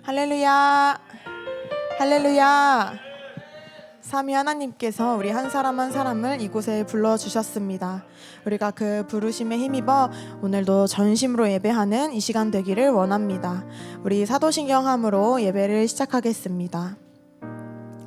할렐루야, 할렐루야. 삼위 하나님께서 우리 한 사람 한 사람을 이곳에 불러주셨습니다. 우리가 그 부르심에 힘입어 오늘도 전심으로 예배하는 이 시간 되기를 원합니다. 우리 사도신경함으로 예배를 시작하겠습니다.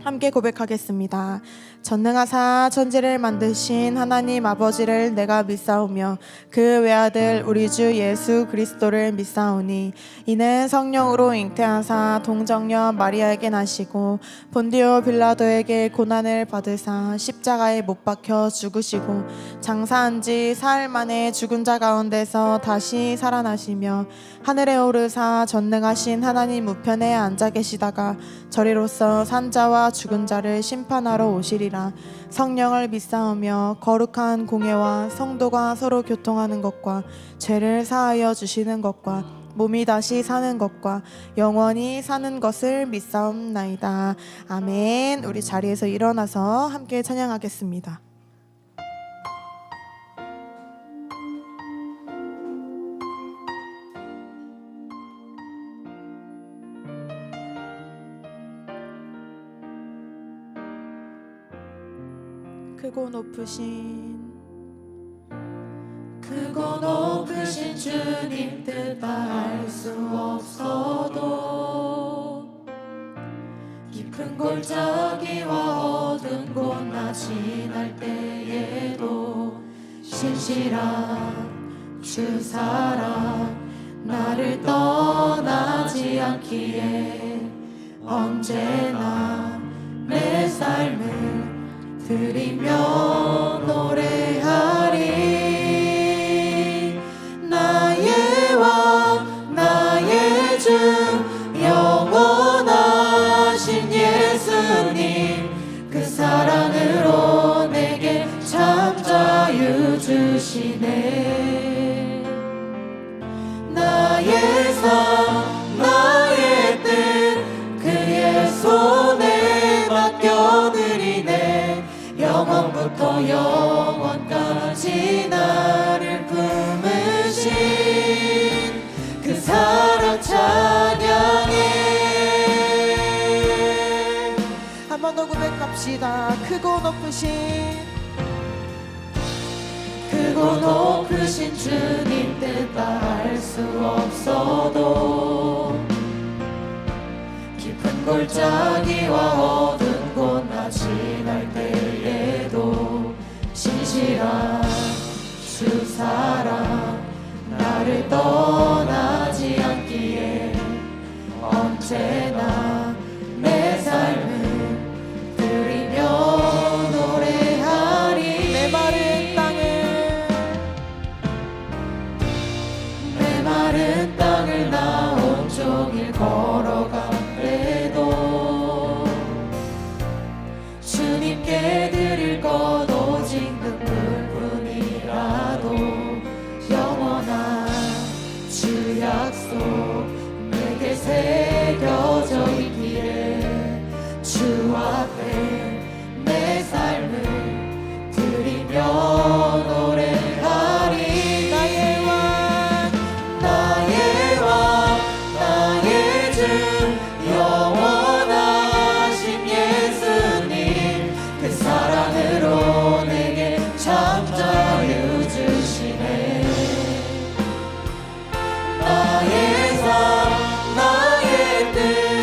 함께 고백하겠습니다. 전능하사 천지를 만드신 하나님 아버지를 내가 믿사오며 그 외아들 우리 주 예수 그리스도를 믿사오니 이는 성령으로 잉태하사 동정녀 마리아에게 나시고 본디오 빌라도에게 고난을 받으사 십자가에 못 박혀 죽으시고 장사한 지 사흘 만에 죽은 자 가운데서 다시 살아나시며 하늘에 오르사 전능하신 하나님 우편에 앉아 계시다가 저리로서 산자와 죽은 자를 심판하러 오시리라. 성령을 믿사오며 거룩한 공예와 성도가 서로 교통하는 것과 죄를 사하여 주시는 것과 몸이 다시 사는 것과 영원히 사는 것을 믿사옵나이다. 아멘. 우리 자리에서 일어나서 함께 찬양하겠습니다. 크고 높으신 주님 뜻 알 수 없어도 깊은 골짜기와 어두운 곳 나 지날 때에도 신실한 주 사랑 나를 떠나지 않기에 언제나 내 삶을 드리며 노래하리. 나의 왕 나의 주 영원하신 예수님 그 사랑으로 내게 참 자유 주시네. 나의 삶 나의 뜻 그의 손에 맡겨드리네. 영원부터 영원까지 나를 품으신 그 사랑 찬양해. 한 번 더 고백합시다. 크고 높으신 주님 뜻 알 수 없어도 깊은 골짜기와 어두운 곳 나 지날 때에도 신실한 주 사랑 나를 떠나지 않기에 언제나 내 삶을 드리며 노래하리. 내 마른 땅을 나 온종일 걸어간대도 주님께 드릴 것 오직 눈물뿐이라도 영원한 주 약속 내게 새겨져 있기에 주 앞에 내 삶을 드리며 노래하리. 나의 왕 나의 주 영원하신 예수님 그 사랑으로 내게 참 자유 주시네. 나의 삶 나의 뜻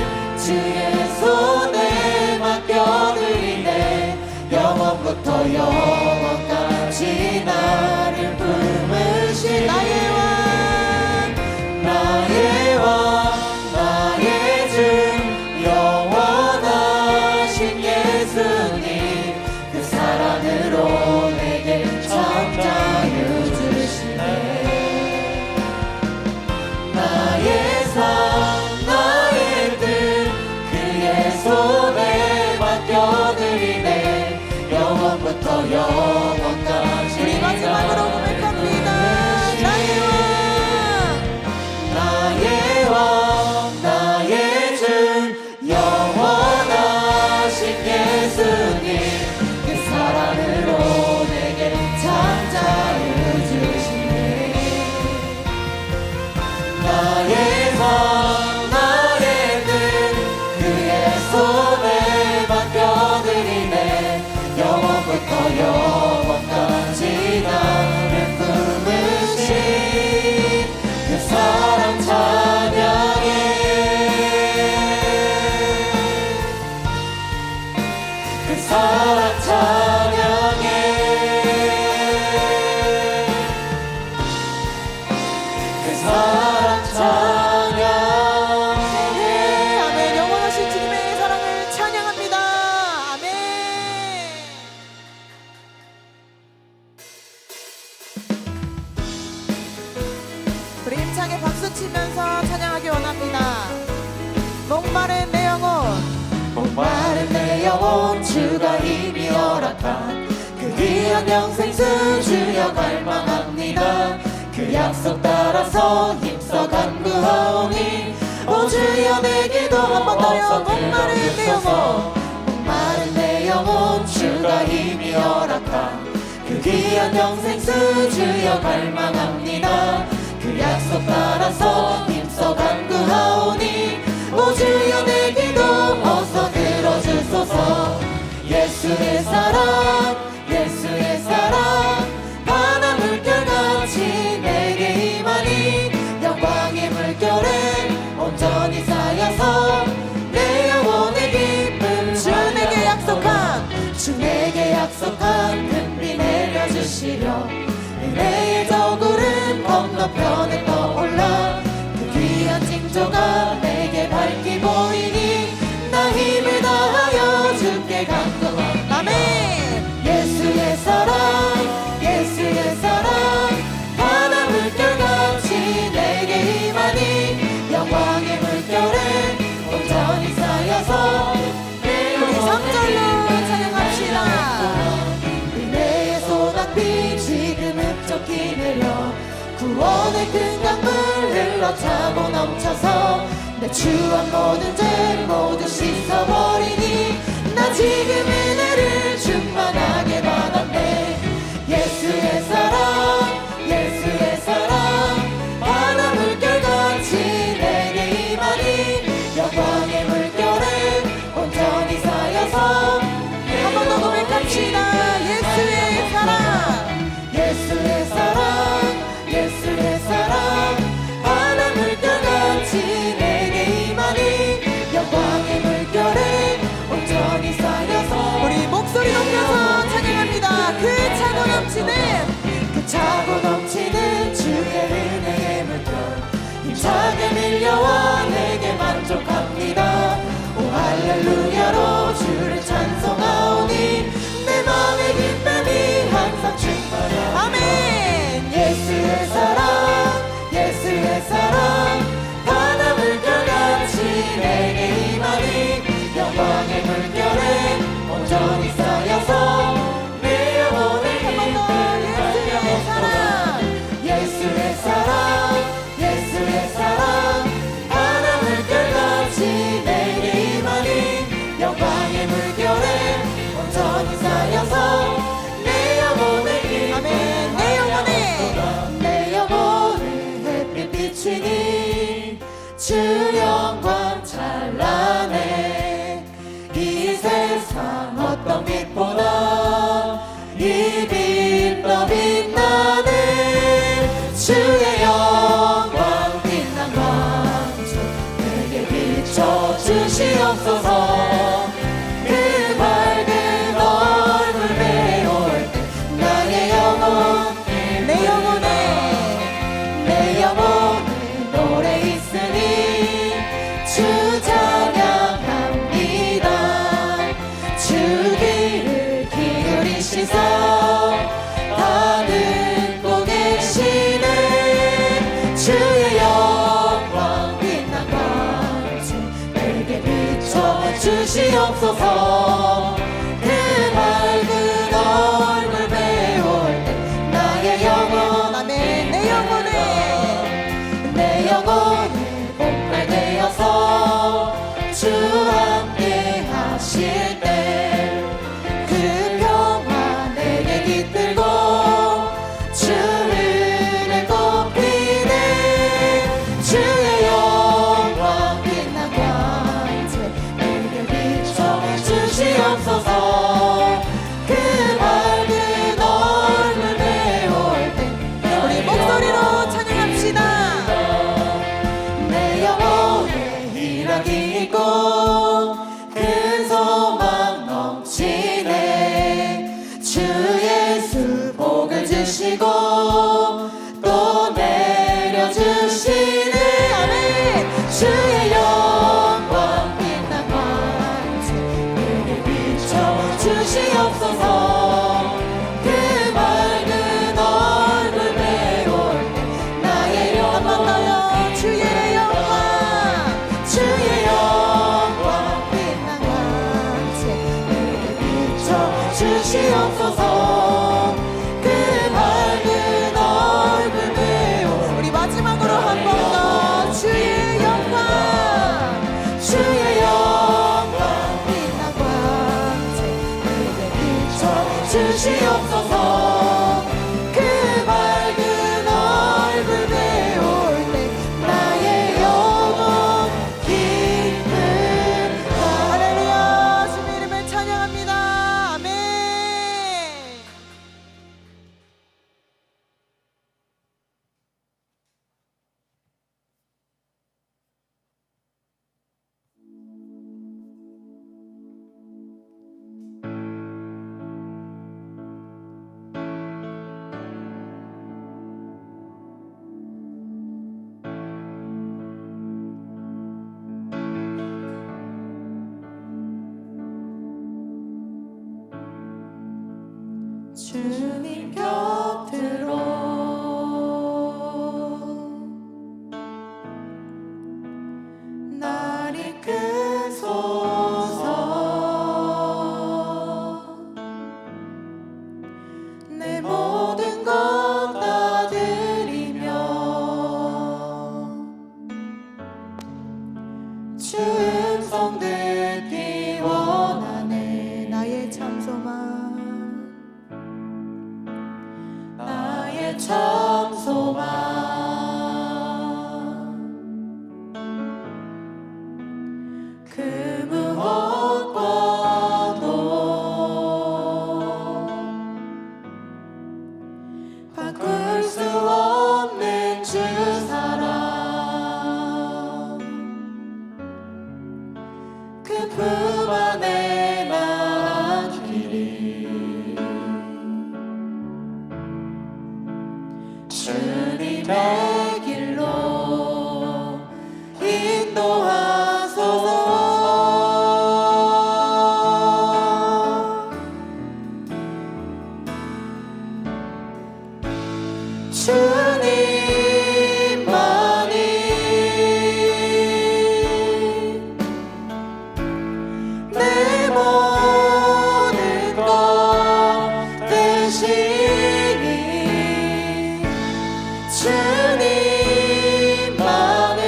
네, 아멘. 영원하신 주님의 사랑을 찬양합니다. 아멘. 우리 힘차게 박수 치면서 찬양하기 원합니다. 목마른 내 영혼, 목마른 내 영혼 주가 이미 허락한 그 귀한 영생수 주여 갈망합니다. 그 약속 따라서 힘써 간구하오니 오 주여 내 기도 한번 더요. 목마른 내 영혼, 목마른 내 영혼 주가 이미 허락한 그 귀한 영생수 주여 갈망합니다. 그 약속 따라서 힘써 간구하오니 오 주여 내 기도 어서 들어주소서. 예수의 사랑 예수의 사랑 바다 물결같이 내게 임하니 영광의 물결에 온전히 쌓여서 내 영혼의 기쁨 주 내게 약속한 주 내게 약속한 금비 내려주시려 은혜의 저구름 건너편에 떠올라 그 귀한 징조가 내게 밝히 보이니 나 힘을 다하여 주께 간구합니다. 아멘. 예수의 사랑 예수의 사랑 바다 물결같이 내게 임하니 영광의 물결에 온전히 쌓여서 내 우리 영혼의 3절로 기쁨 찬양합시다. 은혜의 소낙비 지금 흡족히 내려 구원의 큰 강물 흘러차고 넘쳐서 내 추한 모든 죄 모두 씻어버리니 나 지금 은혜를 충만하게 받았네. 예수의 사랑 예수의 사랑 바다 물결같이 내게 임하니 영광의 물결에 온전히 쌓여서 한 번 더 고백합시다. 예수의 사랑 예수의 사랑 예수의 사랑 바다 물결같이 내게 임하니 영광의 물결에 온전히 쌓여서 우리 목소리 높여서 찬양합니다. 그 차고 넘치는 그 차고 넘치는 주의 은혜의 물결 힘차게 밀려와 내게 만족합니다. 오 할렐루야로 주를 찬송하오니 내 맘의 기쁨이 항상 충만합니다. 아멘. 예수의 사랑 예수의 사랑 바다 물결같이 내게 임하니 영광의 물결에 온전히 쌓여서 내 영혼의 예수의 사랑 예수의 사랑 예수의 사랑 바다 물결같이 내게 임하니 영광의 물결에 온전히 쌓여서 내 영혼의 기쁨 아멘. 내 영혼에 내 영혼에 햇빛 비치니 주 영광 찬란해. 이 세상 어떤 빛보다 이 빛 더 빛나네. 주의 영광 빛난 광주 내게 비춰주시옵소서. 그 밝은 얼굴 배울 때 나의 영혼 내 영혼에 내 영혼에 노래 있으니 주 찬양합니다. 주 귀를 기울이시사 다 듣고 계시네. 주의 영광 빛난 광주 내게 비춰주시옵소서. 그 밝은 얼굴 배울 때 나의 영혼 아멘. 내 영혼에 내 영혼에 봄날 되어서 주 함께 하실 때 그 평화 내게 깃들고 주를 꼽히네. 주의 영광 빛난 광채 내게 비춰주시옵소서. 주 음성 듣기 원하네. 나의 참 소망 나의 참 소망 그 무엇과도 바꿀 수 없는 주 사랑 그 품 안에 안기리 주님의 길로 인도하소서. 주님만이 내 모든 것 되시니 주님만을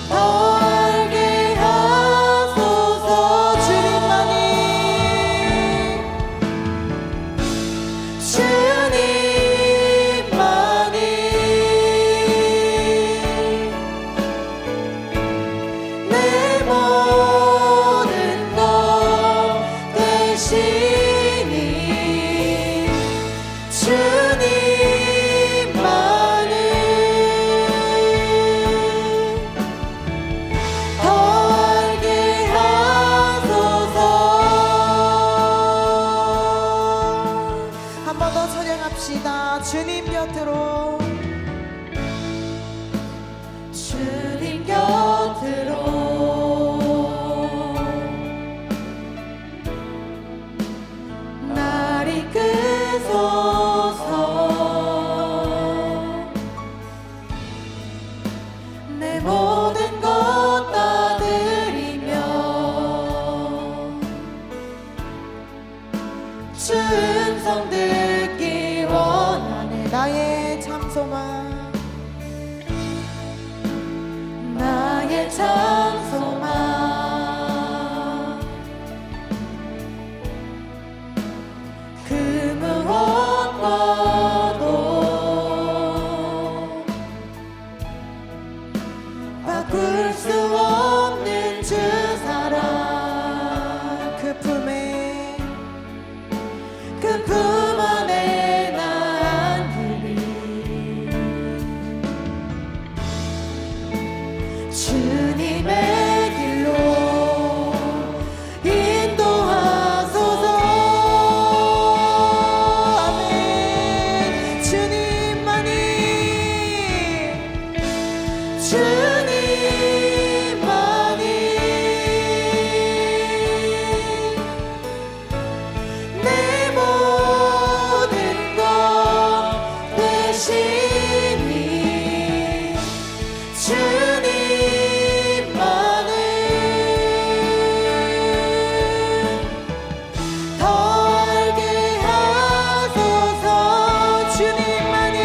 더 알게 하소서. 내 모든 것 되시니 주님만을 더 알게 하소서. 한 번 더 찬양합시다. 주님 곁으로 주님 곁으로 날 이끄소서. 내 모든 것 다 드리며 주 음성 듣기 원하네. 나의 참 소망 나의 참 소망 그 무엇과도 바꿀 수 없는 주 사랑 그 품에 그 품 안에 나 안기리 주님의 길로 인도하소서. 아멘. 주님만이 내 모든 것 되시니 주님만을 더 알게 하소서. 주님만이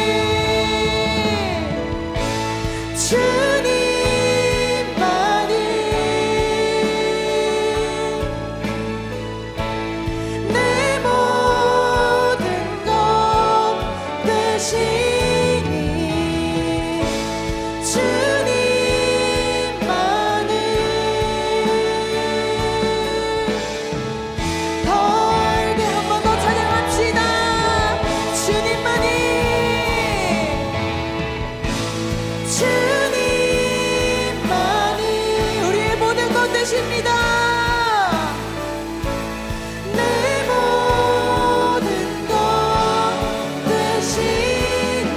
내 모든 것 되시니 주님만을 더 알게. 한 번 더 찬양합시다. 주님만이 우리의 모든 것 되십니다. 내 모든 것 되시니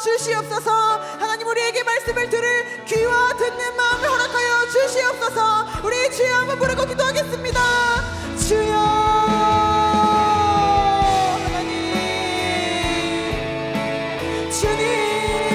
주시옵소서. 하나님, 우리에게 말씀을 들을 귀와 듣는 마음을 허락하여 주시옵소서. 우리 주여 한번 부르고 기도하겠습니다. 주여 하나님, 주님,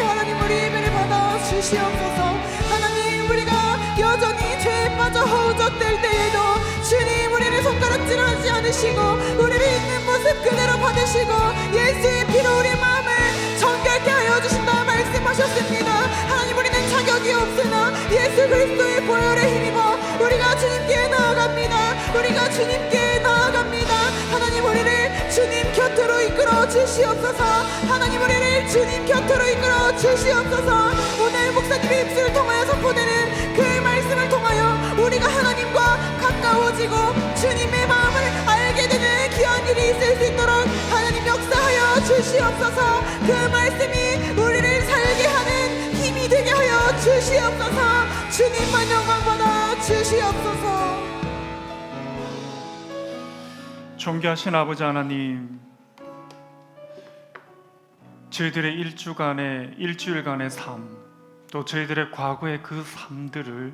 하나님 우리 예배를 받아 주시옵소서. 하나님, 우리가 여전히 죄에 빠져 허우적될 때에도 주님 우리를 손가락질하지 않으시고 우리를 있는 모습 그대로 받으시고 예수의 피로 우리의 마음을 정결케 하여 주신다 말씀하셨습니다. 하나님, 우리는 자격이 없으나 예수 그리스도의 보혈에 힘입어 우리가 주님께 나아갑니다. 우리가 주님께 나아갑니다. 하나님, 우리를 주님 곁으로 이끌어 주시옵소서. 하나님, 우리를 주님 곁으로 이끌어 주시옵소서. 오늘 목사님의 입술을 통하여 선포되는 그 말씀을 통하여 우리가 하나님과 가까워지고 주님의 마음을 알게 되는 귀한 일이 있을 수 있도록 하나님 역사하여 주시옵소서. 그 말씀이 우리를 살게 하는 힘이 되게 하여 주시옵소서. 주님만 영광 받아 주시옵소서. 존귀하신 아버지 하나님, 저희들의 일주일간의 삶, 또 저희들의 과거의 그 삶들을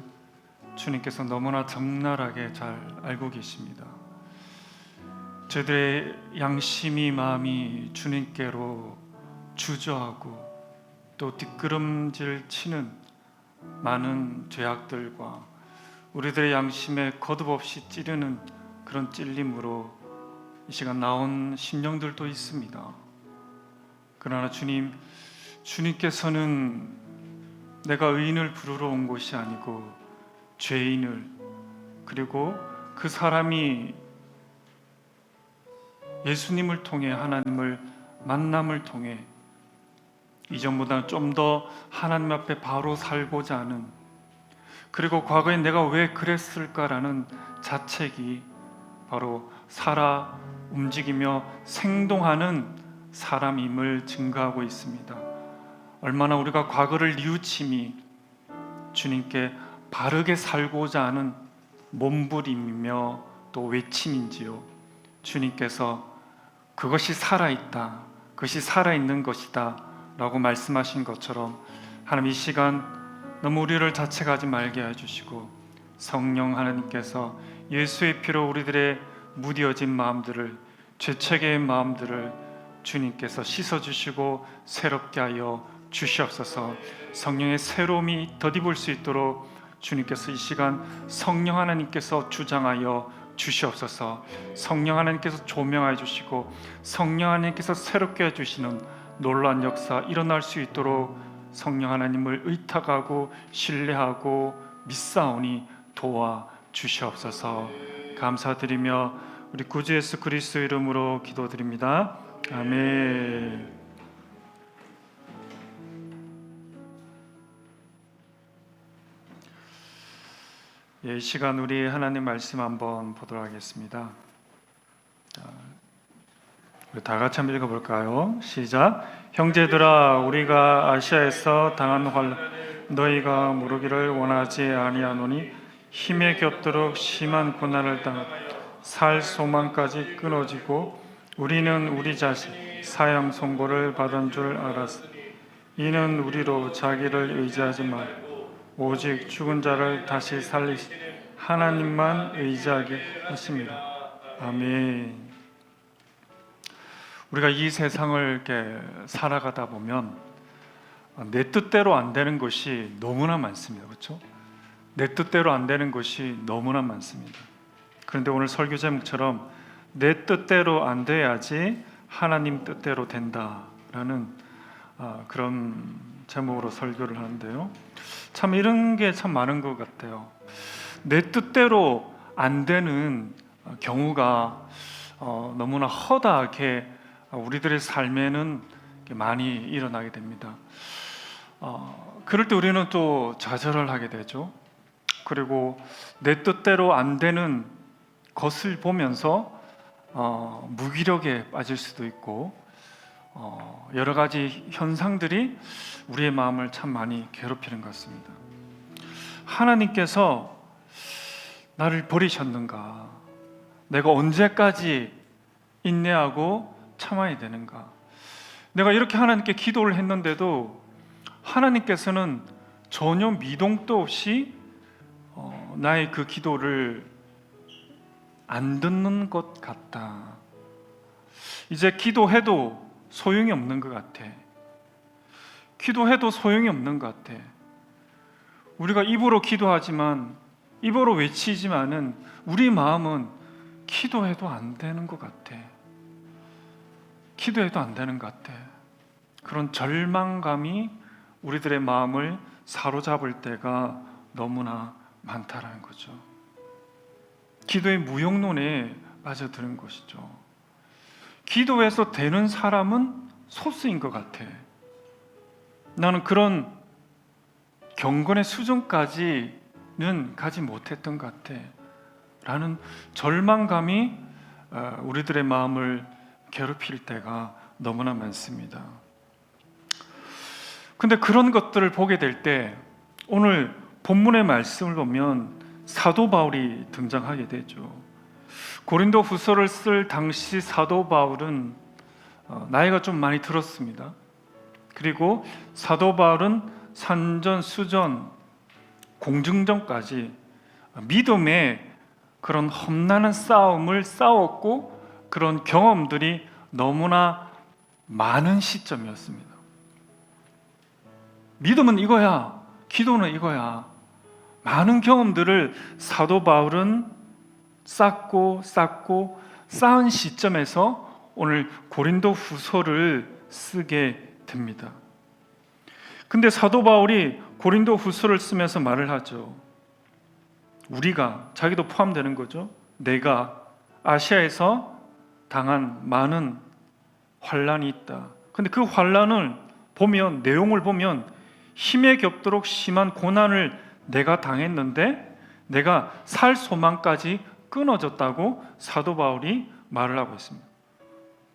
주님께서 너무나 적나라하게 잘 알고 계십니다. 저희들의 양심이 마음이 주님께로 주저하고 또 뒷걸음질 치는 많은 죄악들과 우리들의 양심에 거듭없이 찌르는 그런 찔림으로 이 시간 나온 심령들도 있습니다. 그러나 주님께서는 내가 의인을 부르러 온 것이 아니고 죄인을, 그리고 그 사람이 예수님을 통해 하나님을 만남을 통해 이전보다 좀 더 하나님 앞에 바로 살고자 하는, 그리고 과거에 내가 왜 그랬을까라는 자책이 바로 살아 움직이며 생동하는 사람임을 증거하고 있습니다. 얼마나 우리가 과거를 뉘우침이 주님께 바르게 살고자 하는 몸부림이며 또 외침인지요. 주님께서 그것이 살아있다, 그것이 살아있는 것이다 라고 말씀하신 것처럼 하나님, 이 시간 너무 우리를 자책하지 말게 해주시고 성령 하나님께서 예수의 피로 우리들의 무뎌진 마음들을, 죄책의 마음들을 주님께서 씻어주시고 새롭게 하여 주시옵소서. 성령의 새로움이 덧입을 수 있도록 주님께서 이 시간 성령 하나님께서 주장하여 주시옵소서. 성령 하나님께서 조명하여 주시고 성령 하나님께서 새롭게 해주시는 놀라운 역사 일어날 수 있도록 성령 하나님을 의탁하고 신뢰하고 믿사오니 도와 주시옵소서. 감사드리며 우리 구주 예수 그리스도 이름으로 기도드립니다. 아멘. 이 시간 우리 하나님 말씀 한번 보도록 하겠습니다. 우리 다 같이 한번 읽어볼까요? 시작. 형제들아, 우리가 아시아에서 당한 환난 너희가 모르기를 원하지 아니하노니 힘에 겹도록 심한 고난을 당하 살 소망까지 끊어지고 우리는 우리 자신 사형 선고를 받은 줄 알았으니 이는 우리로 자기를 의지하지 말고 오직 죽은 자를 다시 살리시 하나님만 의지하게 하십니다. 아멘. 우리가 이 세상을 이렇게 살아가다 보면 내 뜻대로 안 되는 것이 너무나 많습니다. 그렇죠? 내 뜻대로 안 되는 것이 너무나 많습니다. 그런데 오늘 설교 제목처럼 내 뜻대로 안 돼야지 하나님 뜻대로 된다라는 그런 제목으로 설교를 하는데요. 참 이런 게 참 많은 것 같아요. 내 뜻대로 안 되는 경우가 너무나 허다하게 우리들의 삶에는 많이 일어나게 됩니다. 그럴 때 우리는 또 좌절을 하게 되죠. 그리고 내 뜻대로 안 되는 것을 보면서 무기력에 빠질 수도 있고 여러 가지 현상들이 우리의 마음을 참 많이 괴롭히는 것 같습니다. 하나님께서 나를 버리셨는가? 내가 언제까지 인내하고 참아야 되는가? 내가 이렇게 하나님께 기도를 했는데도 하나님께서는 전혀 미동도 없이 나의 그 기도를 안 듣는 것 같다. 이제 기도해도 소용이 없는 것 같아. 기도해도 소용이 없는 것 같아. 우리가 입으로 기도하지만, 입으로 외치지만은 우리 마음은 기도해도 안 되는 것 같아. 기도해도 안 되는 것 같아. 그런 절망감이 우리들의 마음을 사로잡을 때가 너무나 많다라는 거죠. 기도의 무용론에 빠져드는 것이죠. 기도해서 되는 사람은 소수인 것 같아. 나는 그런 경건의 수준까지는 가지 못했던 것 같아 라는 절망감이 우리들의 마음을 괴롭힐 때가 너무나 많습니다. 근데 그런 것들을 보게 될 때 오늘 본문의 말씀을 보면 사도 바울이 등장하게 되죠. 고린도 후서를 쓸 당시 사도 바울은 나이가 좀 많이 들었습니다. 그리고 사도 바울은 산전, 수전, 공중전까지 믿음의 그런 험난한 싸움을 싸웠고 그런 경험들이 너무나 많은 시점이었습니다. 믿음은 이거야, 기도는 이거야. 많은 경험들을 사도 바울은 쌓고 쌓은 시점에서 오늘 고린도 후서를 쓰게 됩니다. 근데 사도 바울이 고린도 후서를 쓰면서 말을 하죠. 우리가, 자기도 포함되는 거죠. 내가 아시아에서 당한 많은 환난이 있다. 근데 그 환난을 보면, 내용을 보면 힘에 겹도록 심한 고난을 내가 당했는데 내가 살 소망까지 끊어졌다고 사도 바울이 말을 하고 있습니다.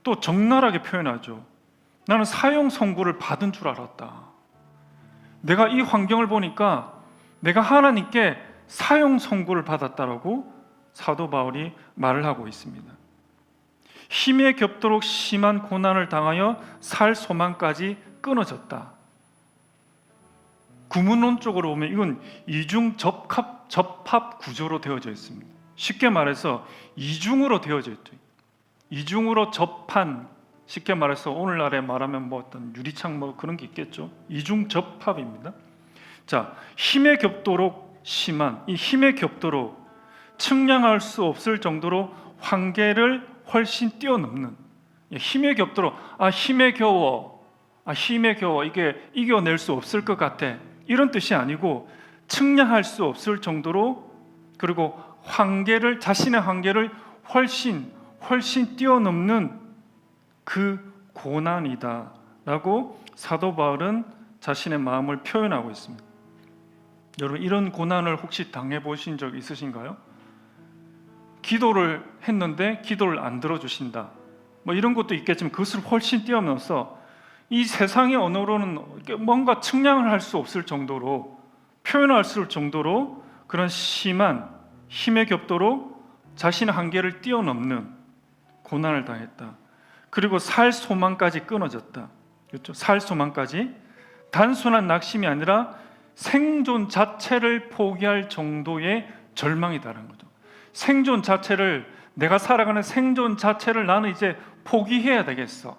또 적나라하게 표현하죠. 나는 사형 선고를 받은 줄 알았다. 내가 이 환경을 보니까 내가 하나님께 사형 선고를 받았다라고 사도 바울이 말을 하고 있습니다. 힘에 겹도록 심한 고난을 당하여 살 소망까지 끊어졌다. 구문론적으로 보면 이건 이중 접합 구조로 되어져 있습니다. 쉽게 말해서 이중으로 되어져 있죠. 이중으로 접한, 쉽게 말해서 오늘날에 말하면 뭐 어떤 유리창 뭐 그런 게 있겠죠. 이중 접합입니다. 자, 힘에 겹도록 심한, 이 힘에 겹도록 측량할 수 없을 정도로 한계를 훨씬 뛰어넘는, 힘에 겹도록 힘에 겨워 이게 이겨낼 수 없을 것 같아, 이런 뜻이 아니고 측량할 수 없을 정도로, 그리고 자신의 한계를 훨씬 뛰어넘는 그 고난이다 라고 사도 바울은 자신의 마음을 표현하고 있습니다. 여러분, 이런 고난을 혹시 당해보신 적 있으신가요? 기도를 했는데 기도를 안 들어주신다, 뭐 이런 것도 있겠지만 그것을 훨씬 뛰어넘어서 이 세상의 언어로는 뭔가 측량을 할 수 없을 정도로, 표현할 수 없을 정도로 그런 심한 힘에 겹도록 자신의 한계를 뛰어넘는 고난을 당했다. 그리고 살 소망까지 끊어졌다. 그렇죠? 살 소망까지. 단순한 낙심이 아니라 생존 자체를 포기할 정도의 절망이다라는 거죠. 생존 자체를, 내가 살아가는 생존 자체를 나는 이제 포기해야 되겠어.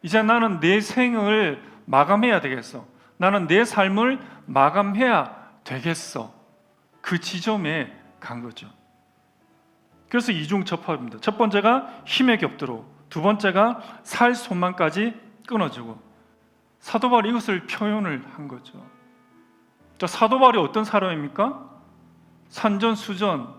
이제 나는 내 생을 마감해야 되겠어. 나는 내 삶을 마감해야 되겠어. 그 지점에 간 거죠. 그래서 이중접합입니다. 첫 번째가 힘에 겹도록, 두 번째가 살 소망까지 끊어지고, 사도 바울이 이것을 표현을 한 거죠. 자, 사도 바울이 어떤 사람입니까? 산전수전,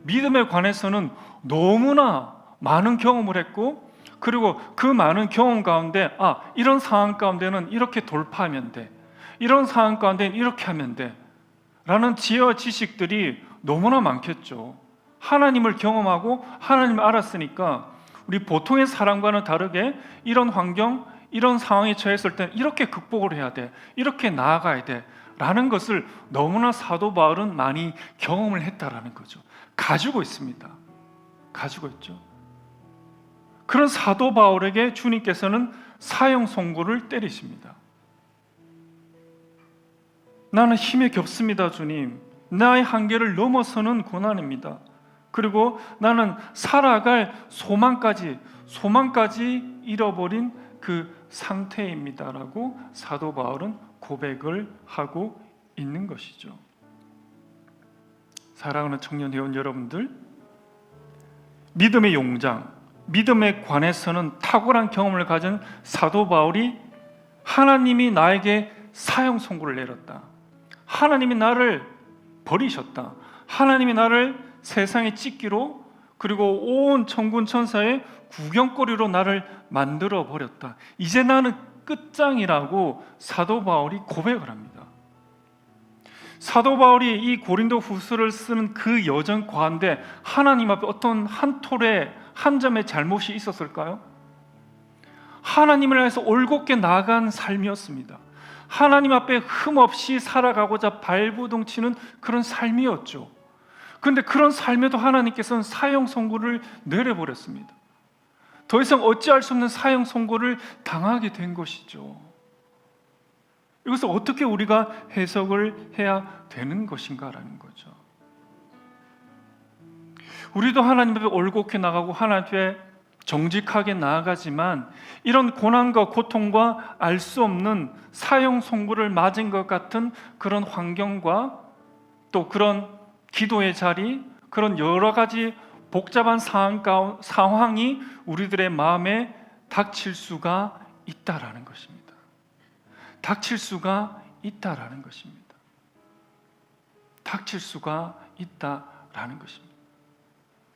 믿음에 관해서는 너무나 많은 경험을 했고, 그리고 그 많은 경험 가운데 이런 상황 가운데는 이렇게 돌파하면 돼, 이런 상황 가운데는 이렇게 하면 돼 라는 지혜와 지식들이 너무나 많겠죠. 하나님을 경험하고 하나님을 알았으니까 우리 보통의 사람과는 다르게 이런 환경, 이런 상황에 처했을 때 이렇게 극복을 해야 돼, 이렇게 나아가야 돼 라는 것을 너무나 사도 바울은 많이 경험을 했다라는 거죠. 가지고 있습니다. 가지고 있죠. 그런 사도 바울에게 주님께서는 사형 선고를 때리십니다. 나는 힘에 겹습니다, 주님. 나의 한계를 넘어서는 고난입니다. 그리고 나는 살아갈 소망까지 잃어버린 그 상태입니다라고 사도 바울은 고백을 하고 있는 것이죠. 사랑하는 청년 회원 여러분들, 믿음의 용장, 믿음에 관해서는 탁월한 경험을 가진 사도 바울이 하나님이 나에게 사형 선고를 내렸다, 하나님이 나를 버리셨다, 하나님이 나를 세상의 찢기로 그리고 온 천군 천사의 구경거리로 나를 만들어 버렸다, 이제 나는 끝장이라고 사도 바울이 고백을 합니다. 사도 바울이 이 고린도 후서를 쓰는 그 여정 가운데 하나님 앞에 어떤 한 톨에 한 점의 잘못이 있었을까요? 하나님을 향해서 올곧게 나아간 삶이었습니다. 하나님 앞에 흠없이 살아가고자 발부동치는 그런 삶이었죠. 그런데 그런 삶에도 하나님께서는 사형 선고를 내려버렸습니다. 더 이상 어찌할 수 없는 사형 선고를 당하게 된 것이죠. 이것을 어떻게 우리가 해석을 해야 되는 것인가라는 거죠. 우리도 하나님 앞에 올곧게 나가고 하나님 앞에 정직하게 나아가지만 이런 고난과 고통과 알 수 없는 사형 선고를 맞은 것 같은 그런 환경과 또 그런 기도의 자리, 그런 여러 가지 복잡한 상황이 우리들의 마음에 닥칠 수가 있다라는 것입니다. 닥칠 수가 있다라는 것입니다. 닥칠 수가 있다라는 것입니다.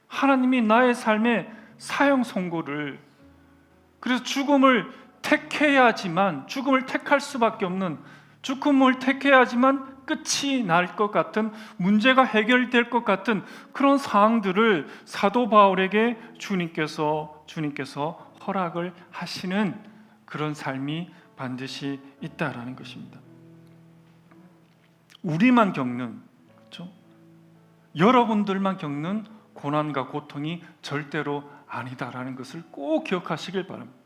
하나님이 나의 삶에 사형 선고를, 그래서 죽음을 택해야지만, 죽음을 택할 수밖에 없는, 죽음을 택해야지만 끝이 날 것 같은, 문제가 해결될 것 같은 그런 상황들을 사도 바울에게 주님께서 허락을 하시는 그런 삶이 반드시 있다라는 것입니다. 우리만 겪는, 그렇죠? 여러분들만 겪는 고난과 고통이 절대로 아니다라는 것을 꼭 기억하시길 바랍니다.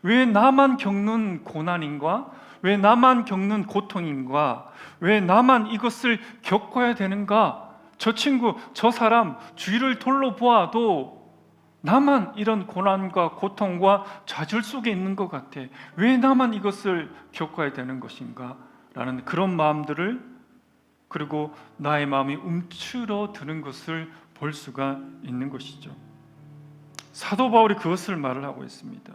왜 나만 겪는 고난인가? 왜 나만 겪는 고통인가? 왜 나만 이것을 겪어야 되는가? 저 친구, 저 사람 주위를 둘러보아도 나만 이런 고난과 고통과 좌절 속에 있는 것 같아. 왜 나만 이것을 겪어야 되는 것인가? 라는 그런 마음들을, 그리고 나의 마음이 움츠러드는 것을 볼 수가 있는 것이죠. 사도 바울이 그것을 말을 하고 있습니다.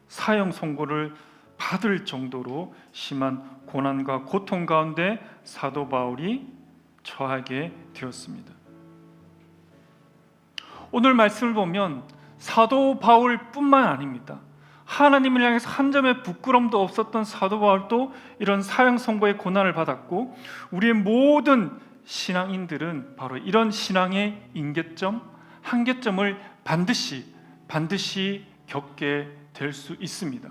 사형 선고를 받을 정도로 심한 고난과 고통 가운데 사도 바울이 처하게 되었습니다. 오늘 말씀을 보면 사도 바울뿐만 아닙니다. 하나님을 향해서 한 점의 부끄럼도 없었던 사도 바울도 이런 사형 선고의 고난을 받았고, 우리의 모든 신앙인들은 바로 이런 신앙의 임계점, 한계점을 반드시 겪게 될 수 있습니다.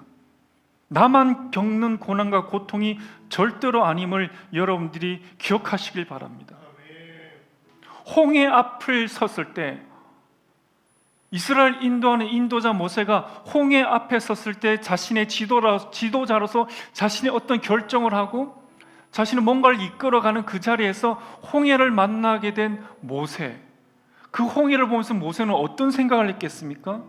나만 겪는 고난과 고통이 절대로 아님을 여러분들이 기억하시길 바랍니다. 홍해 앞을 섰을 때, 이스라엘 인도하는 인도자 모세가 홍해 앞에 섰을 때 자신의 지도자로서 자신의 어떤 결정을 하고 자신의 뭔가를 이끌어가는 그 자리에서 홍해를 만나게 된 모세, 그 홍해를 보면서 모세는 어떤 생각을 했겠습니까?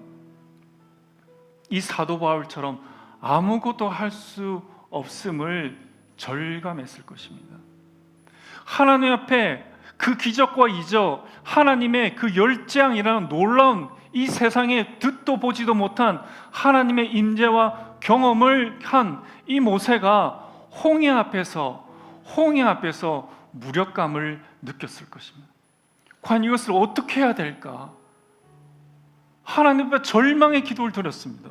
이 사도 바울처럼 아무것도 할 수 없음을 절감했을 것입니다. 하나님 앞에 그 기적과 이적, 하나님의 그 열재앙이라는 놀라운 이 세상에 듣도 보지도 못한 하나님의 임재와 경험을 한 이 모세가 홍해 앞에서 무력감을 느꼈을 것입니다. 과연 이것을 어떻게 해야 될까? 하나님 앞에 절망의 기도를 드렸습니다.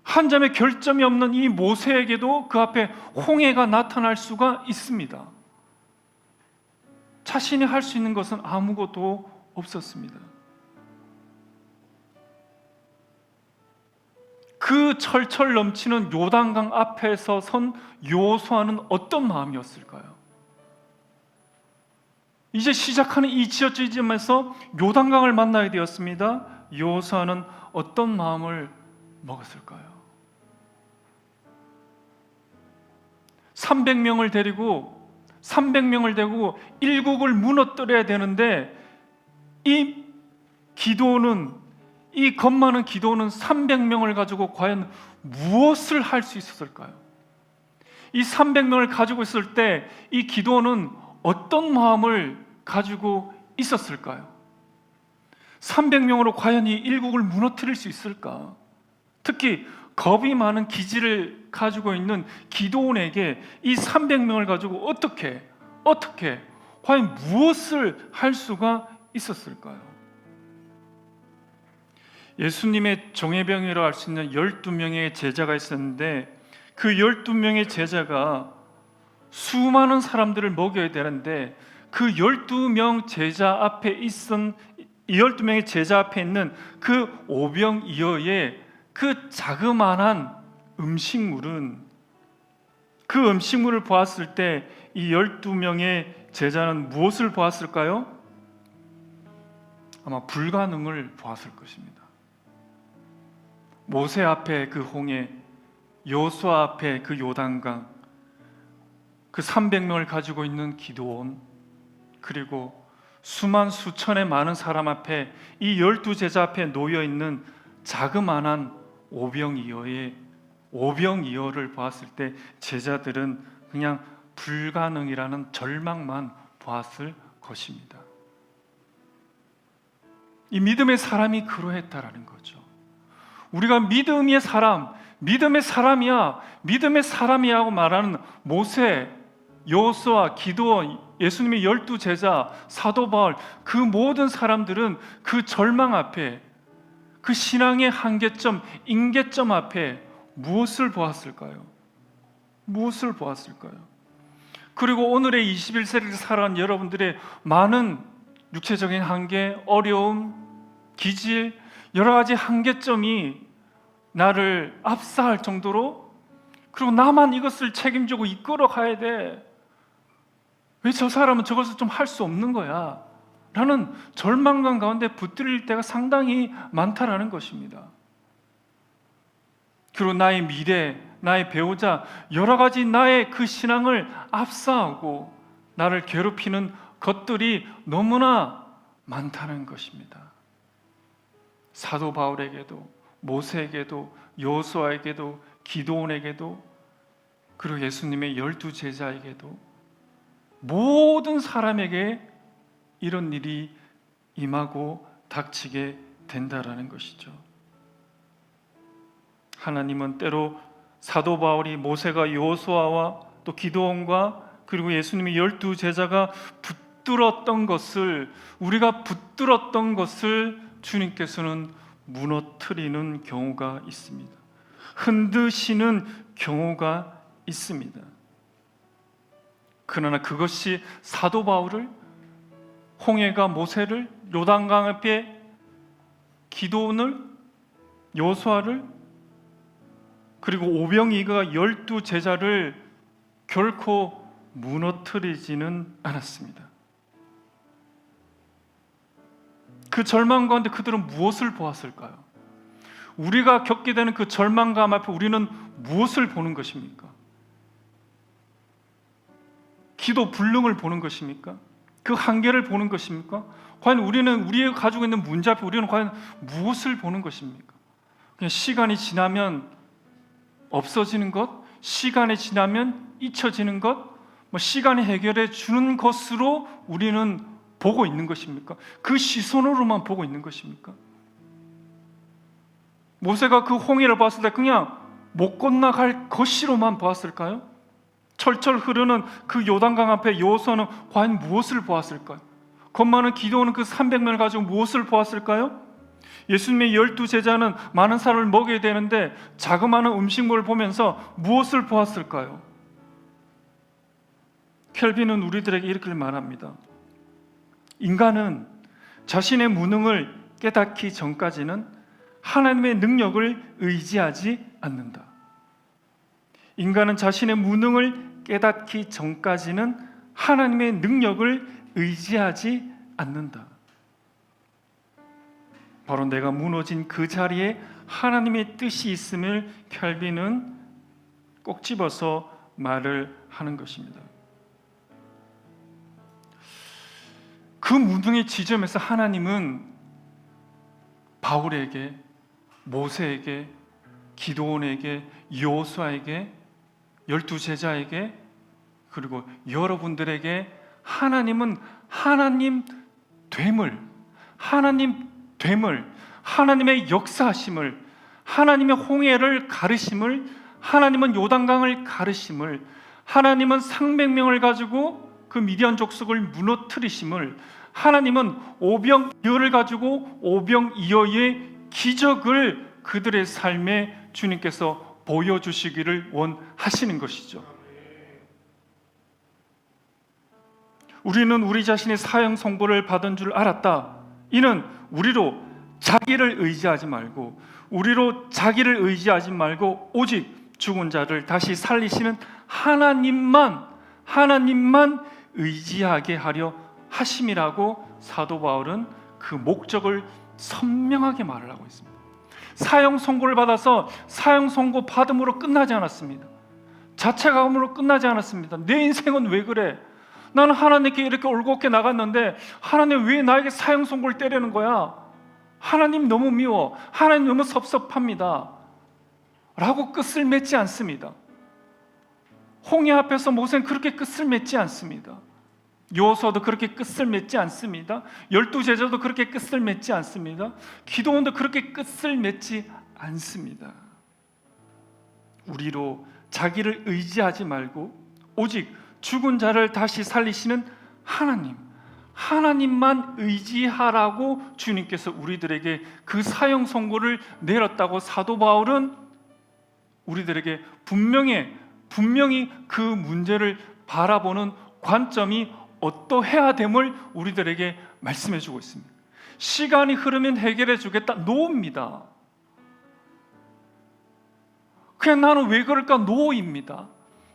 한 점의 결점이 없는 이 모세에게도 그 앞에 홍해가 나타날 수가 있습니다. 자신이 할 수 있는 것은 아무것도 없었습니다. 그 철철 넘치는 요단강 앞에서 선 여호수아는 어떤 마음이었을까요? 이제 시작하는 이 지점에서 요단강을 만나게 되었습니다. 여호수아는 어떤 마음을 먹었을까요? 300명을 데리고 1국을 무너뜨려야 되는데 이 기도는, 이 겁 많은 기도는 300명을 가지고 과연 무엇을 할 수 있었을까요? 이 300명을 가지고 있을 때 이 기도는 어떤 마음을 가지고 있었을까요? 300명으로 과연 이 1국을 무너뜨릴 수 있을까? 특히 겁이 많은 기질을 가지고 있는 기도원에게 이 300명을 가지고 어떻게 과연 무엇을 할 수가 있었을까요? 예수님의 종해병이라고 할 수 있는 12명의 제자가 있었는데 그 12명의 제자가 수많은 사람들을 먹여야 되는데 그 12명 제자 앞에 있은 이 12명의 제자 앞에 있는 그 오병이어의 그 자그마한 음식물은, 그 음식물을 보았을 때 이 12명의 제자는 무엇을 보았을까요? 아마 불가능을 보았을 것입니다. 모세 앞에 그 홍해, 여호수아 앞에 그 요단강, 그 300명을 가지고 있는 기드온, 그리고 수천의 많은 사람 앞에 이 12제자 앞에 놓여 있는 자그마한 오병이어를 보았을 때 제자들은 그냥 불가능이라는 절망만 보았을 것입니다. 이 믿음의 사람이 그러했다라는 거죠. 우리가 믿음의 사람이야고 말하는 모세, 여호수아, 기드온, 예수님의 12제자, 사도 바울, 그 모든 사람들은 그 절망 앞에, 그 신앙의 한계점, 임계점 앞에 무엇을 보았을까요? 그리고 오늘의 21세기를 살아가는 여러분들의 많은 육체적인 한계, 어려움, 기질, 여러 가지 한계점이 나를 압사할 정도로, 그리고 나만 이것을 책임지고 이끌어 가야 돼, 왜 저 사람은 저것을 좀 할 수 없는 거야? 라는 절망감 가운데 붙들릴 때가 상당히 많다라는 것입니다. 그리고 나의 미래, 나의 배우자, 여러 가지 나의 그 신앙을 압사하고 나를 괴롭히는 것들이 너무나 많다는 것입니다. 사도 바울에게도, 모세에게도, 여호수아에게도, 기드온에게도, 그리고 예수님의 12제자에게도, 모든 사람에게 이런 일이 임하고 닥치게 된다라는 것이죠. 하나님은 때로 사도 바울이, 모세가, 여호수아와 또 기드온과 그리고 예수님의 12제자가 붙들었던 것을, 우리가 붙들었던 것을 주님께서는 무너뜨리는 경우가 있습니다. 흔드시는 경우가 있습니다. 그러나 그것이 사도 바울을, 홍해가 모세를, 요단강 앞에 기드온을, 여호수아를, 그리고 오병이어가 12제자를 결코 무너뜨리지는 않았습니다. 그 절망 가운데 그들은 무엇을 보았을까요? 우리가 겪게 되는 그 절망감 앞에 우리는 무엇을 보는 것입니까? 기도 불능을 보는 것입니까? 그 한계를 보는 것입니까? 과연 우리가 가지고 있는 문제 앞에 우리는 과연 무엇을 보는 것입니까? 그냥 시간이 지나면 없어지는 것, 시간이 지나면 잊혀지는 것, 시간이 해결해 주는 것으로 우리는 보고 있는 것입니까? 그 시선으로만 보고 있는 것입니까? 모세가 그 홍해를 봤을 때 그냥 못 건너갈 것이로만 보았을까요? 철철 흐르는 그 요단강 앞에 여호수아는 과연 무엇을 보았을까요? 겁 많은 기드온은 그 300명을 가지고 무엇을 보았을까요? 예수님의 12제자는 많은 사람을 먹여야 되는데 자그마한 음식물을 보면서 무엇을 보았을까요? 켈빈은 우리들에게 이렇게 말합니다. 인간은 자신의 무능을 깨닫기 전까지는 하나님의 능력을 의지하지 않는다. 인간은 자신의 무능을 깨닫기 전까지는 하나님의 능력을 의지하지 않는다. 바로 내가 무너진 그 자리에 하나님의 뜻이 있음을 켈빈은 꼭 집어서 말을 하는 것입니다. 그 무능의 지점에서 하나님은 바울에게, 모세에게, 기드온에게, 여호수아에게, 12제자에게, 그리고 여러분들에게 하나님은 하나님 됨을, 하나님의 역사하심을, 하나님의 홍해를 가르심을, 하나님은 요단강을 가르심을, 하나님은 상백명을 가지고 그 미디안 족속을 무너뜨리심을, 하나님은 오병이어를 가지고 오병이어의 기적을 그들의 삶에 주님께서 보여주시기를 원하시는 것이죠. 우리는 우리 자신의 사형 선고를 받은 줄 알았다. 이는 우리로 자기를 의지하지 말고 오직 죽은 자를 다시 살리시는 하나님만 의지하게 하려 하심이라고 사도 바울은 그 목적을 선명하게 말을 하고 있습니다. 사형 선고를 받아서 사형 선고 받음으로 끝나지 않았습니다. 자책감으로 끝나지 않았습니다. 내 인생은 왜 그래? 나는 하나님께 이렇게 올곧게 나갔는데 하나님 왜 나에게 사형 선고를 때리는 거야? 하나님 너무 미워, 하나님 너무 섭섭합니다 라고 끝을 맺지 않습니다. 홍해 앞에서 모세는 그렇게 끝을 맺지 않습니다. 여호수아도 그렇게 끝을 맺지 않습니다. 12제자도 그렇게 끝을 맺지 않습니다. 기드온도 그렇게 끝을 맺지 않습니다. 우리로 자기를 의지하지 말고 오직 죽은 자를 다시 살리시는 하나님만 의지하라고 주님께서 우리들에게 그 사형 선고를 내렸다고 사도 바울은 우리들에게 분명히 그 문제를 바라보는 관점이 어떠해야 됨을 우리들에게 말씀해 주고 있습니다. 시간이 흐르면 해결해 주겠다, 노입니다. 그냥 나는 왜 그럴까, 노입니다.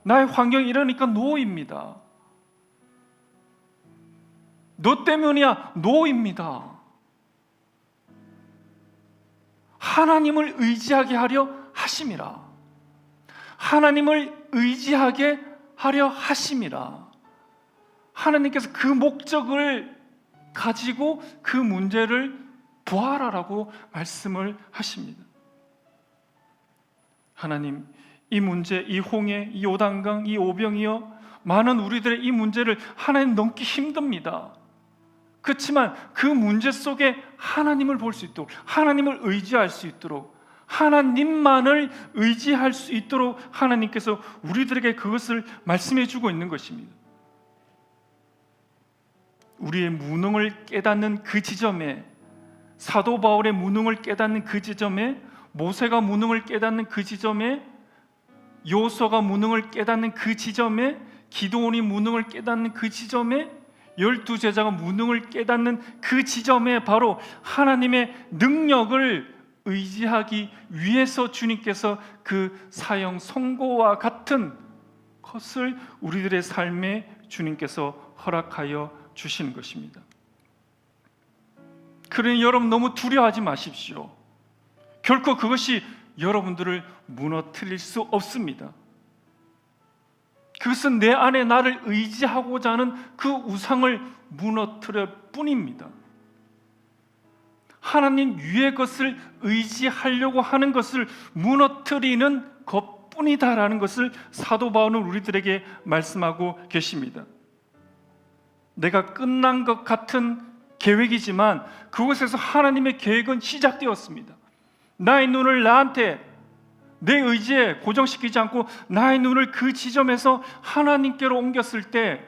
나의 환경이 이러니까 노입니다. 너 때문이야, 노입니다. 하나님을 의지하게 하려 하심이라. 하나님을 의지하게 하려 하심이라. 하나님께서 그 목적을 가지고 그 문제를 보아라라고 말씀을 하십니다. 하나님, 이 문제, 이 홍해, 이 요단강, 이 오병이어 많은 우리들의 이 문제를 하나님 넘기 힘듭니다. 그렇지만 그 문제 속에 하나님을 볼 수 있도록, 하나님을 의지할 수 있도록, 하나님만을 의지할 수 있도록 하나님께서 우리들에게 그것을 말씀해 주고 있는 것입니다. 우리의 무능을 깨닫는 그 지점에, 사도 바울의 무능을 깨닫는 그 지점에, 모세가 무능을 깨닫는 그 지점에, 여호수아가 무능을 깨닫는 그 지점에, 기드온이 무능을 깨닫는 그 지점에, 12제자가 무능을 깨닫는 그 지점에 바로 하나님의 능력을 의지하기 위해서 주님께서 그 사형 선고와 같은 것을 우리들의 삶에 주님께서 허락하여 주시는 것입니다. 그러니 여러분 너무 두려워하지 마십시오. 결코 그것이 여러분들을 무너뜨릴 수 없습니다. 그것은 내 안에 나를 의지하고자 하는 그 우상을 무너뜨릴 뿐입니다. 하나님 위의 것을 의지하려고 하는 것을 무너뜨리는 것뿐이다라는 것을 사도 바울은 우리들에게 말씀하고 계십니다. 내가 끝난 것 같은 계획이지만 그곳에서 하나님의 계획은 시작되었습니다. 나의 눈을 나한테, 내 의지에 고정시키지 않고 나의 눈을 그 지점에서 하나님께로 옮겼을 때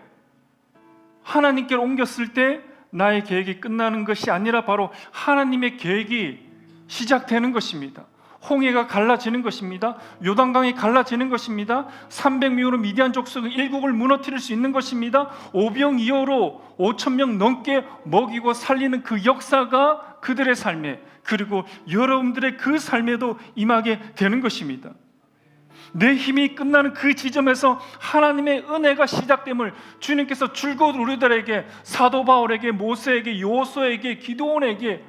나의 계획이 끝나는 것이 아니라 바로 하나님의 계획이 시작되는 것입니다. 홍해가 갈라지는 것입니다. 요단강이 갈라지는 것입니다. 300명으로 미디안 족속 일국을 무너뜨릴 수 있는 것입니다. 오병이어로 5,000명 넘게 먹이고 살리는 그 역사가 그들의 삶에, 그리고 여러분들의 그 삶에도 임하게 되는 것입니다. 내 힘이 끝나는 그 지점에서 하나님의 은혜가 시작됨을 주님께서 줄곧 우리들에게, 사도 바울에게, 모세에게, 여호수아에게, 기드온에게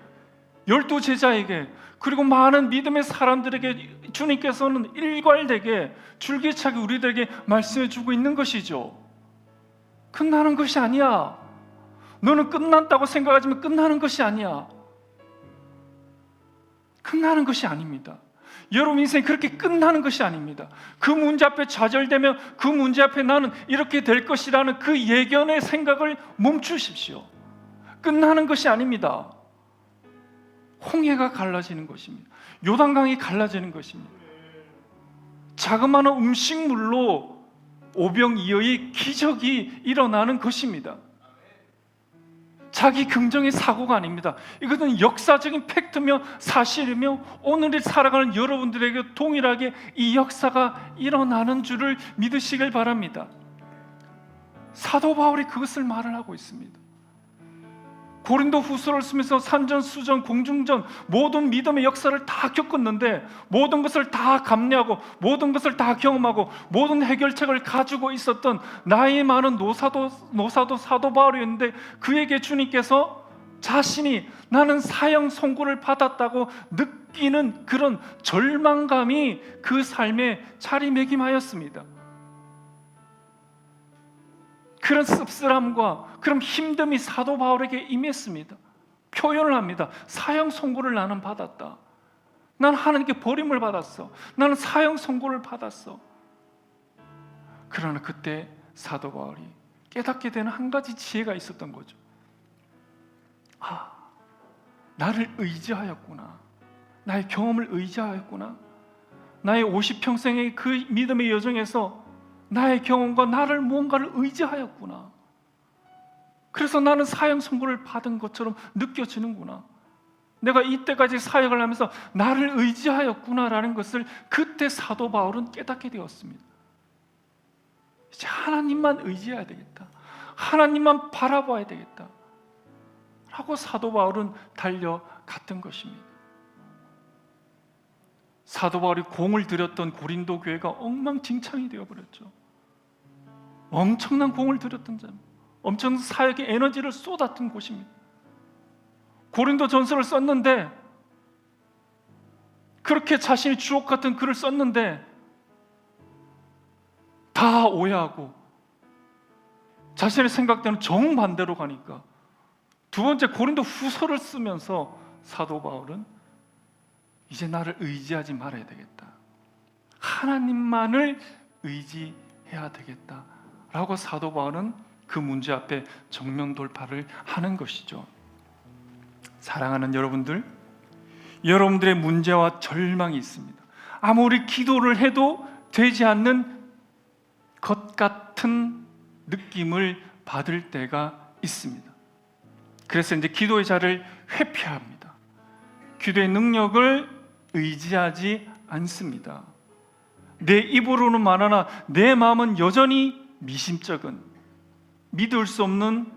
12 제자에게, 그리고 많은 믿음의 사람들에게 주님께서는 일괄되게 줄기차게 우리들에게 말씀해 주고 있는 것이죠. 끝나는 것이 아니야. 너는 끝났다고 생각하지만 끝나는 것이 아니야. 끝나는 것이 아닙니다. 여러분 인생이 그렇게 끝나는 것이 아닙니다. 그 문제 앞에 좌절되며 그 문제 앞에 나는 이렇게 될 것이라는 그 예견의 생각을 멈추십시오. 끝나는 것이 아닙니다. 홍해가 갈라지는 것입니다. 요단강이 갈라지는 것입니다. 자그마한 음식물로 오병이어의 기적이 일어나는 것입니다. 자기 긍정의 사고가 아닙니다. 이것은 역사적인 팩트며 사실이며 오늘을 살아가는 여러분들에게 동일하게 이 역사가 일어나는 줄을 믿으시길 바랍니다. 사도 바울이 그것을 말을 하고 있습니다. 고린도 후서를 쓰면서 산전수전, 공중전 모든 믿음의 역사를 다 겪었는데 모든 것을 다 감내하고 모든 것을 다 경험하고 모든 해결책을 가지고 있었던 나이 많은 노사도 사도 바울이었는데 그에게 주님께서 자신이 나는 사형 선고를 받았다고 느끼는 그런 절망감이 그 삶에 자리매김하였습니다. 그런 씁쓸함과 그런 힘듦이 사도 바울에게 임했습니다. 표현을 합니다. 사형 선고를 나는 받았다. 난 하나님께 버림을 받았어. 나는 사형 선고를 받았어. 그러나 그때 사도 바울이 깨닫게 되는 한 가지 지혜가 있었던 거죠. 아, 나를 의지하였구나. 나의 경험을 의지하였구나. 나의 50평생의 그 믿음의 여정에서 나의 경험과 나를 무언가를 의지하였구나. 그래서 나는 사형 선고를 받은 것처럼 느껴지는구나. 내가 이때까지 사역을 하면서 나를 의지하였구나라는 것을 그때 사도 바울은 깨닫게 되었습니다. 이제 하나님만 의지해야 되겠다. 하나님만 바라봐야 되겠다. 라고 사도 바울은 달려갔던 것입니다. 사도 바울이 공을 들였던 고린도 교회가 엉망진창이 되어버렸죠. 엄청난 공을 들였던 점, 엄청난 사역의 에너지를 쏟았던 곳입니다. 고린도 전서를 썼는데 그렇게 자신이 주옥 같은 글을 썼는데 다 오해하고 자신의 생각대로 정반대로 가니까 두 번째 고린도 후서를 쓰면서 사도 바울은 이제 나를 의지하지 말아야 되겠다. 하나님만을 의지해야 되겠다. 라고 사도 바울은 그 문제 앞에 정면 돌파를 하는 것이죠. 사랑하는 여러분들, 여러분들의 문제와 절망이 있습니다. 아무리 기도를 해도 되지 않는 것 같은 느낌을 받을 때가 있습니다. 그래서 이제 기도의 자를 회피합니다. 기도의 능력을 의지하지 않습니다. 내 입으로는 말하나 내 마음은 여전히 미심쩍은 믿을 수 없는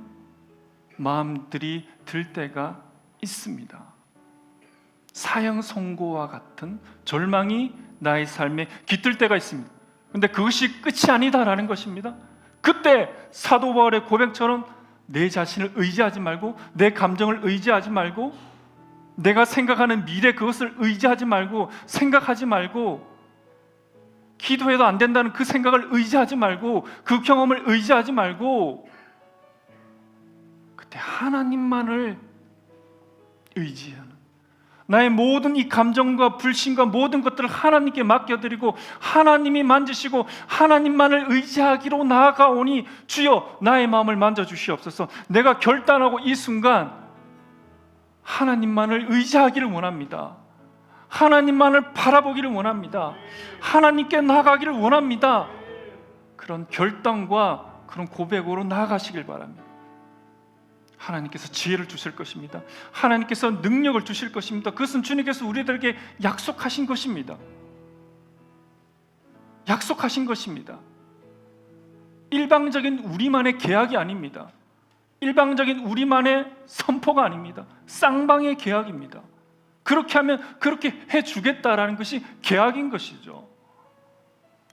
마음들이 들 때가 있습니다. 사형 선고와 같은 절망이 나의 삶에 깃들 때가 있습니다. 그런데 그것이 끝이 아니다라는 것입니다. 그때 사도 바울의 고백처럼 내 자신을 의지하지 말고 내 감정을 의지하지 말고 내가 생각하는 미래 그것을 의지하지 말고 생각하지 말고 기도해도 안 된다는 그 생각을 의지하지 말고 그 경험을 의지하지 말고 그때 하나님만을 의지하는 나의 모든 이 감정과 불신과 모든 것들을 하나님께 맡겨드리고 하나님이 만지시고 하나님만을 의지하기로 나아가오니 주여 나의 마음을 만져주시옵소서. 내가 결단하고 이 순간 하나님만을 의지하기를 원합니다. 하나님만을 바라보기를 원합니다. 하나님께 나아가기를 원합니다. 그런 결단과 그런 고백으로 나아가시길 바랍니다. 하나님께서 지혜를 주실 것입니다. 하나님께서 능력을 주실 것입니다. 그것은 주님께서 우리들에게 약속하신 것입니다. 약속하신 것입니다. 일방적인 우리만의 계약이 아닙니다. 일방적인 우리만의 선포가 아닙니다. 쌍방의 계약입니다. 그렇게 하면 그렇게 해주겠다라는 것이 계약인 것이죠.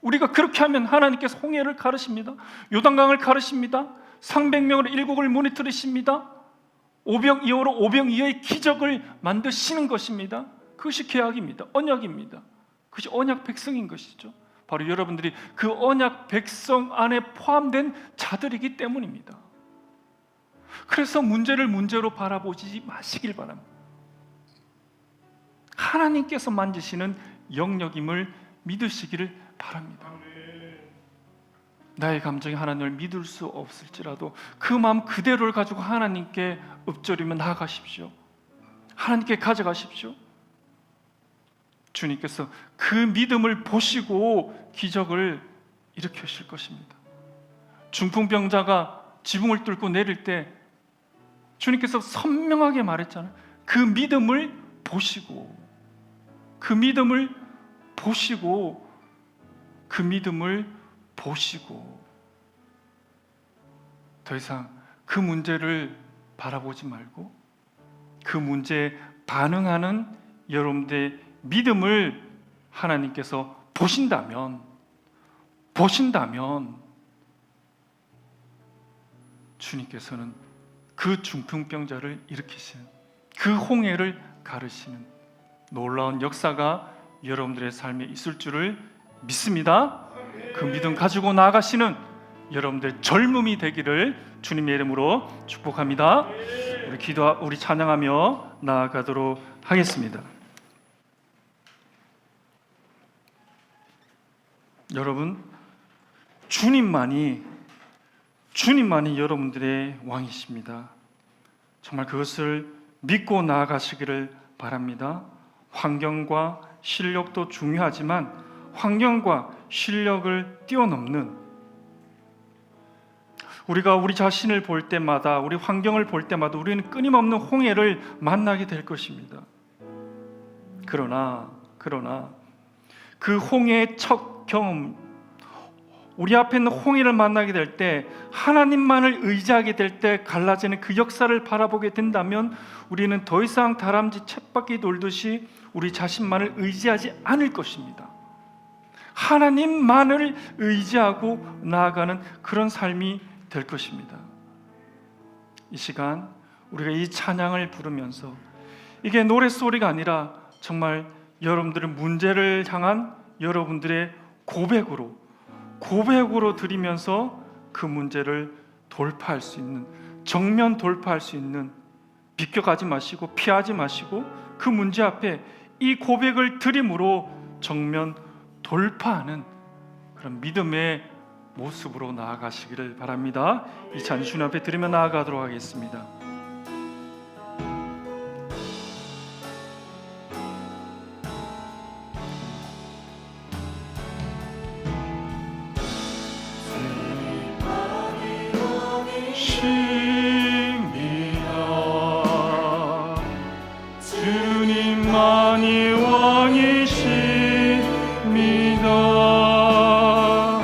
우리가 그렇게 하면 하나님께서 홍해를 가르십니다. 요단강을 가르십니다. 상백명으로 일국을 무너뜨리십니다. 오병이어로 오병이어의 기적을 만드시는 것입니다. 그것이 계약입니다. 언약입니다. 그것이 언약 백성인 것이죠. 바로 여러분들이 그 언약 백성 안에 포함된 자들이기 때문입니다. 그래서 문제를 문제로 바라보지 마시길 바랍니다. 하나님께서 만지시는 영역임을 믿으시기를 바랍니다. 나의 감정이 하나님을 믿을 수 없을지라도 그 마음 그대로를 가지고 하나님께 읊조리며 나아가십시오. 하나님께 가져가십시오. 주님께서 그 믿음을 보시고 기적을 일으키실 것입니다. 중풍병자가 지붕을 뚫고 내릴 때 주님께서 선명하게 말했잖아요. 그 믿음을 보시고, 그 믿음을 보시고, 그 믿음을 보시고, 더 이상 그 문제를 바라보지 말고 그 문제에 반응하는 여러분들의 믿음을 하나님께서 보신다면 주님께서는 그 중풍병자를 일으키시는, 그 홍해를 가르시는 놀라운 역사가 여러분들의 삶에 있을 줄을 믿습니다. 그 믿음 가지고 나아가시는 여러분들의 젊음이 되기를 주님의 이름으로 축복합니다. 우리 찬양하며 나아가도록 하겠습니다. 여러분, 주님만이 여러분들의 왕이십니다. 정말 그것을 믿고 나아가시기를 바랍니다. 환경과 실력도 중요하지만 환경과 실력을 뛰어넘는, 우리가 우리 자신을 볼 때마다, 우리 환경을 볼 때마다 우리는 끊임없는 홍해를 만나게 될 것입니다. 그러나 그 홍해의 첫 경험, 우리 앞에 있는 홍해를 만나게 될 때, 하나님만을 의지하게 될 때 갈라지는 그 역사를 바라보게 된다면 우리는 더 이상 다람쥐 쳇바퀴 돌듯이 우리 자신만을 의지하지 않을 것입니다. 하나님만을 의지하고 나아가는 그런 삶이 될 것입니다. 이 시간 우리가 이 찬양을 부르면서, 이게 노랫소리가 아니라 정말 여러분들의 문제를 향한 여러분들의 고백으로 드리면서 그 문제를 돌파할 수 있는, 정면 돌파할 수 있는, 비껴가지 마시고 피하지 마시고 그 문제 앞에 이 고백을 드림으로 정면 돌파하는 그런 믿음의 모습으로 나아가시기를 바랍니다. 이 찬양 주님 앞에 드리며 나아가도록 하겠습니다. 주님만이 왕이십니다.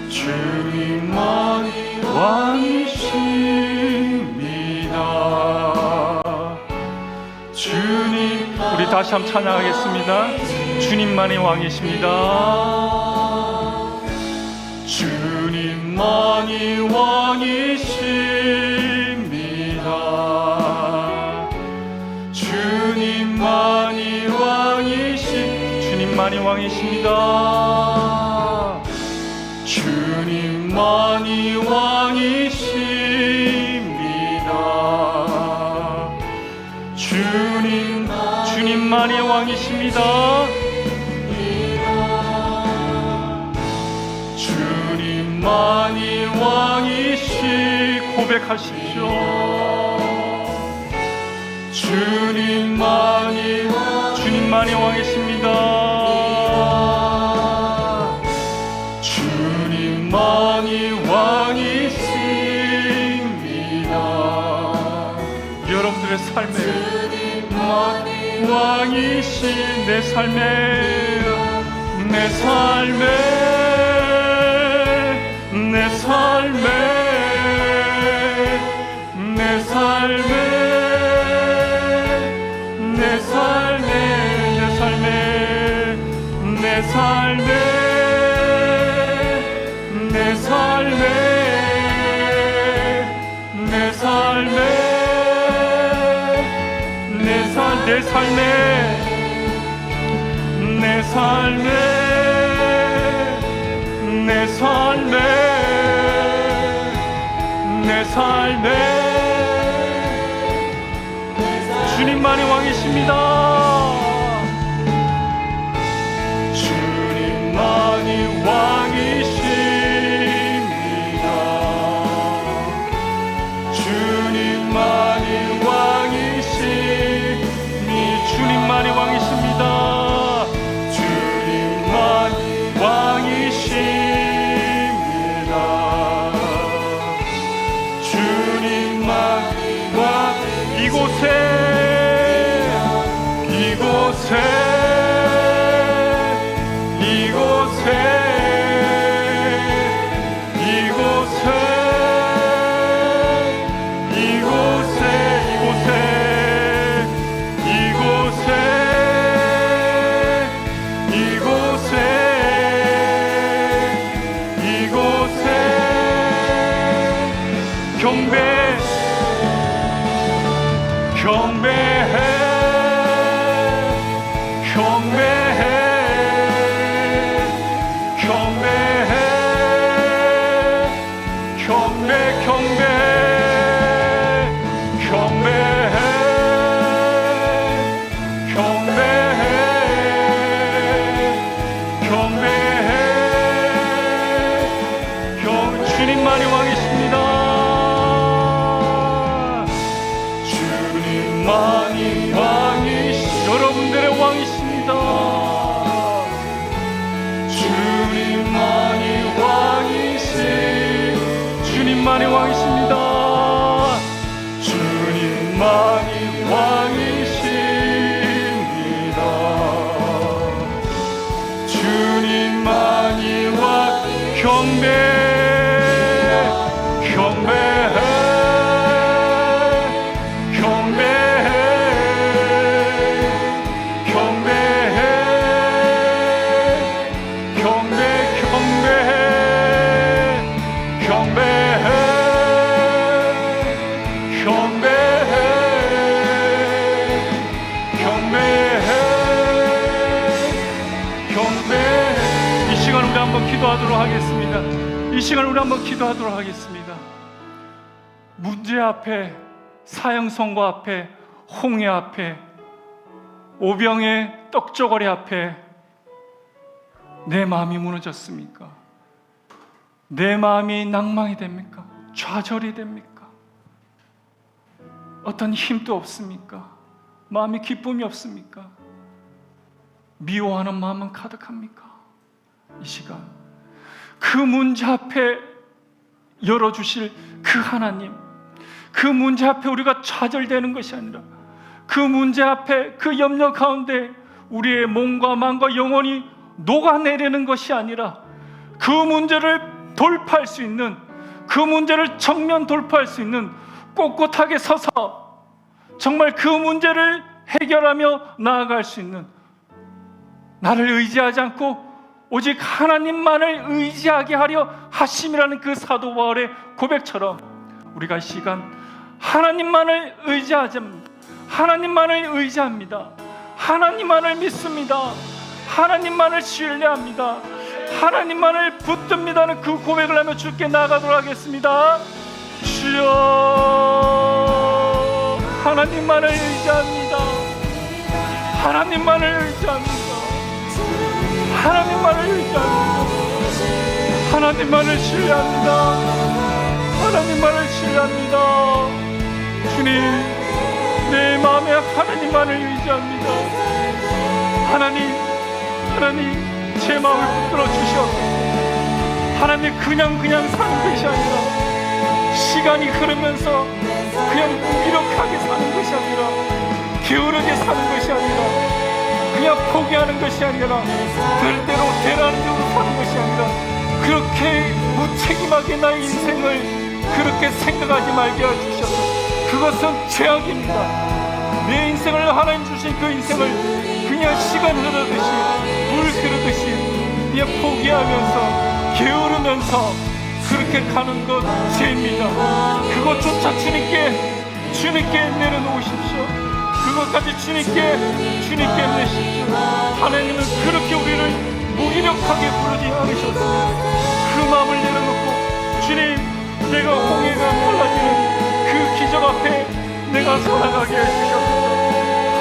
주님만이 왕이십니다. 주님, 우리 다시 한번 찬양하겠습니다. 주님만이 왕이십니다. 주님만이 왕이십니다. 주님만이 왕이십니다. 주님만이 왕이십니다. 주님만이 왕이십니다. 주님만이 왕이시 고백하십시오. 주님만이 왕이십니다. 주님만이 왕이십니다. 여러분들의 삶에 왕이신 내 삶에 내 삶에 내 삶에 내 삶에 내 삶에 내 삶에 주님만이 왕이십니다. 주님만이 왕이십니다. 주님만이 왕이시니 주님만이 왕이십니다. 주님만이 왕이십니다. 주님만이 왕 이곳에 주님만이 왕이십니다. 주님만이 여러분들의 왕이십니다. 주님만이 주님만이 왕이십니다. 주님만이 왕이십니다. 주님만이 이 시간 우리 한번 기도하도록 하겠습니다. 문제 앞에, 사형선고 앞에, 홍해 앞에, 오병의 떡저고리 앞에 내 마음이 무너졌습니까? 내 마음이 낭망이 됩니까? 좌절이 됩니까? 어떤 힘도 없습니까? 마음이 기쁨이 없습니까? 미워하는 마음은 가득합니까? 이 시간 그 문제 앞에 열어주실 그 하나님, 그 문제 앞에 우리가 좌절되는 것이 아니라, 그 문제 앞에 그 염려 가운데 우리의 몸과 마음과 영혼이 녹아내리는 것이 아니라, 그 문제를 돌파할 수 있는, 그 문제를 정면 돌파할 수 있는, 꼿꼿하게 서서 정말 그 문제를 해결하며 나아갈 수 있는, 나를 의지하지 않고 오직 하나님만을 의지하게 하려 하심이라는 그 사도 바울의 고백처럼 우리가 이 시간 하나님만을 의지합니다. 하나님만을 의지합니다. 하나님만을 믿습니다. 하나님만을 신뢰합니다. 하나님만을 붙듭니다는 그 고백을 하며 주께 나아가도록 하겠습니다. 주여, 하나님만을 의지합니다. 하나님만을 의지합니다. 하나님만을 의지합니다. 하나님만을 신뢰합니다. 하나님만을 신뢰합니다. 주님, 내 마음에 하나님만을 의지합니다. 하나님, 제 마음을 붙들어 주시옵소서. 하나님, 그냥 사는 것이 아니라, 시간이 흐르면서 그냥 무기력하게 사는 것이 아니라, 게으르게 사는 것이 아니라, 그냥 포기하는 것이 아니라, 될 대로 되라는 대로 사는 것이 아니라, 그렇게 무책임하게 나의 인생을 그렇게 생각하지 말게 해주셔서, 그것은 죄악입니다. 내 인생을, 하나님 주신 그 인생을 그냥 시간 흐르듯이, 물 흐르듯이 그냥 포기하면서, 게으르면서 그렇게 가는 것 죄입니다. 그것조차 주님께 내려놓으십시오. 그것까지 주님께 내십시오. 하나님은 그렇게 우리를 무기력하게 부르지 않으셨습니다. 그 마음을 내려놓고 주님, 내가 홍해가 갈라지는 그 기적 앞에 내가 살아가게 해주셨소서.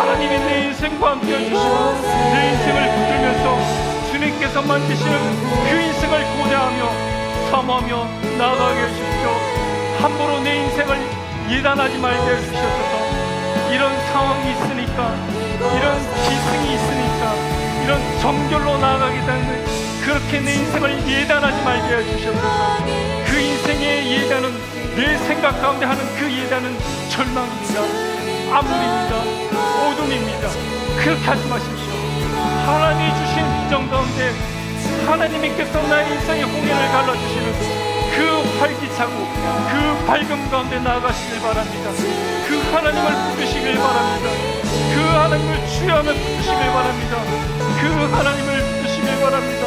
하나님이 내 인생과 함께 해주시고 내 인생을 붙들면서 주님께서 만드시는 그 인생을 고대하며 사모하며 나아가게 해주십시오. 함부로 내 인생을 예단하지 말게 해주셔서 이런 상황이 있으니까, 이런 기승이 있으니까, 이런 정결로 나아가게 되는 그렇게 내 인생을 예단하지 말게 해주셔서 그 인생의 예단은 내 생각 가운데 하는 그 예단은 절망입니다. 암울입니다. 어둠입니다. 그렇게 하지 마십시오. 하나님이 주신 비전 가운데 하나님께서 나의 인생의 홍해를 갈라주시는 그 활기차고 그 밝음 가운데 나아가시길 바랍니다. 그 하나님을 부르시길 바랍니다. 그 하나님을 주여하며 부르시길 바랍니다. 그 하나님을 부르시길 바랍니다.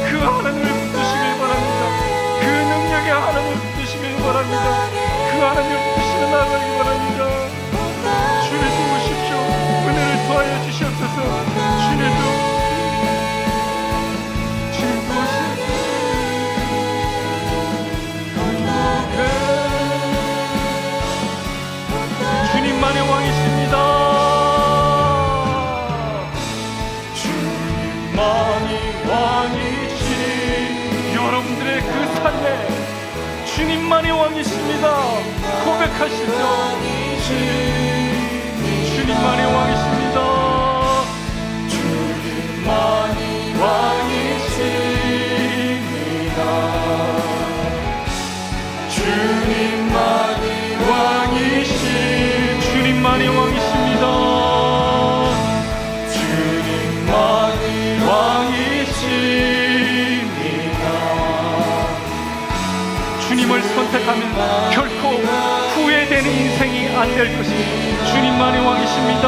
그 하나님을 부르시길 바랍니다. 그 능력의 하나님을 부르시길 바랍니다. 그 하나님을 부르시며 나아가길 바랍니다. 주를 도우십시오. 은혜를 더하여 주시옵소서. 주를 도우십시오. 주님만의 왕이십니다. 주님만이 왕이시니 여러분들의 그 삶에 주님만이 왕이십니다. 고백하시죠. 주님만이 왕이십니다. 주님만이 왕이십니다. 주님만이 왕이십니다. 주님만이 왕이십니다. 주님만이 왕이십니다. 주님을 선택하면 결코 후회되는 인생이 안 될 것입니다. 주님만이 왕이십니다.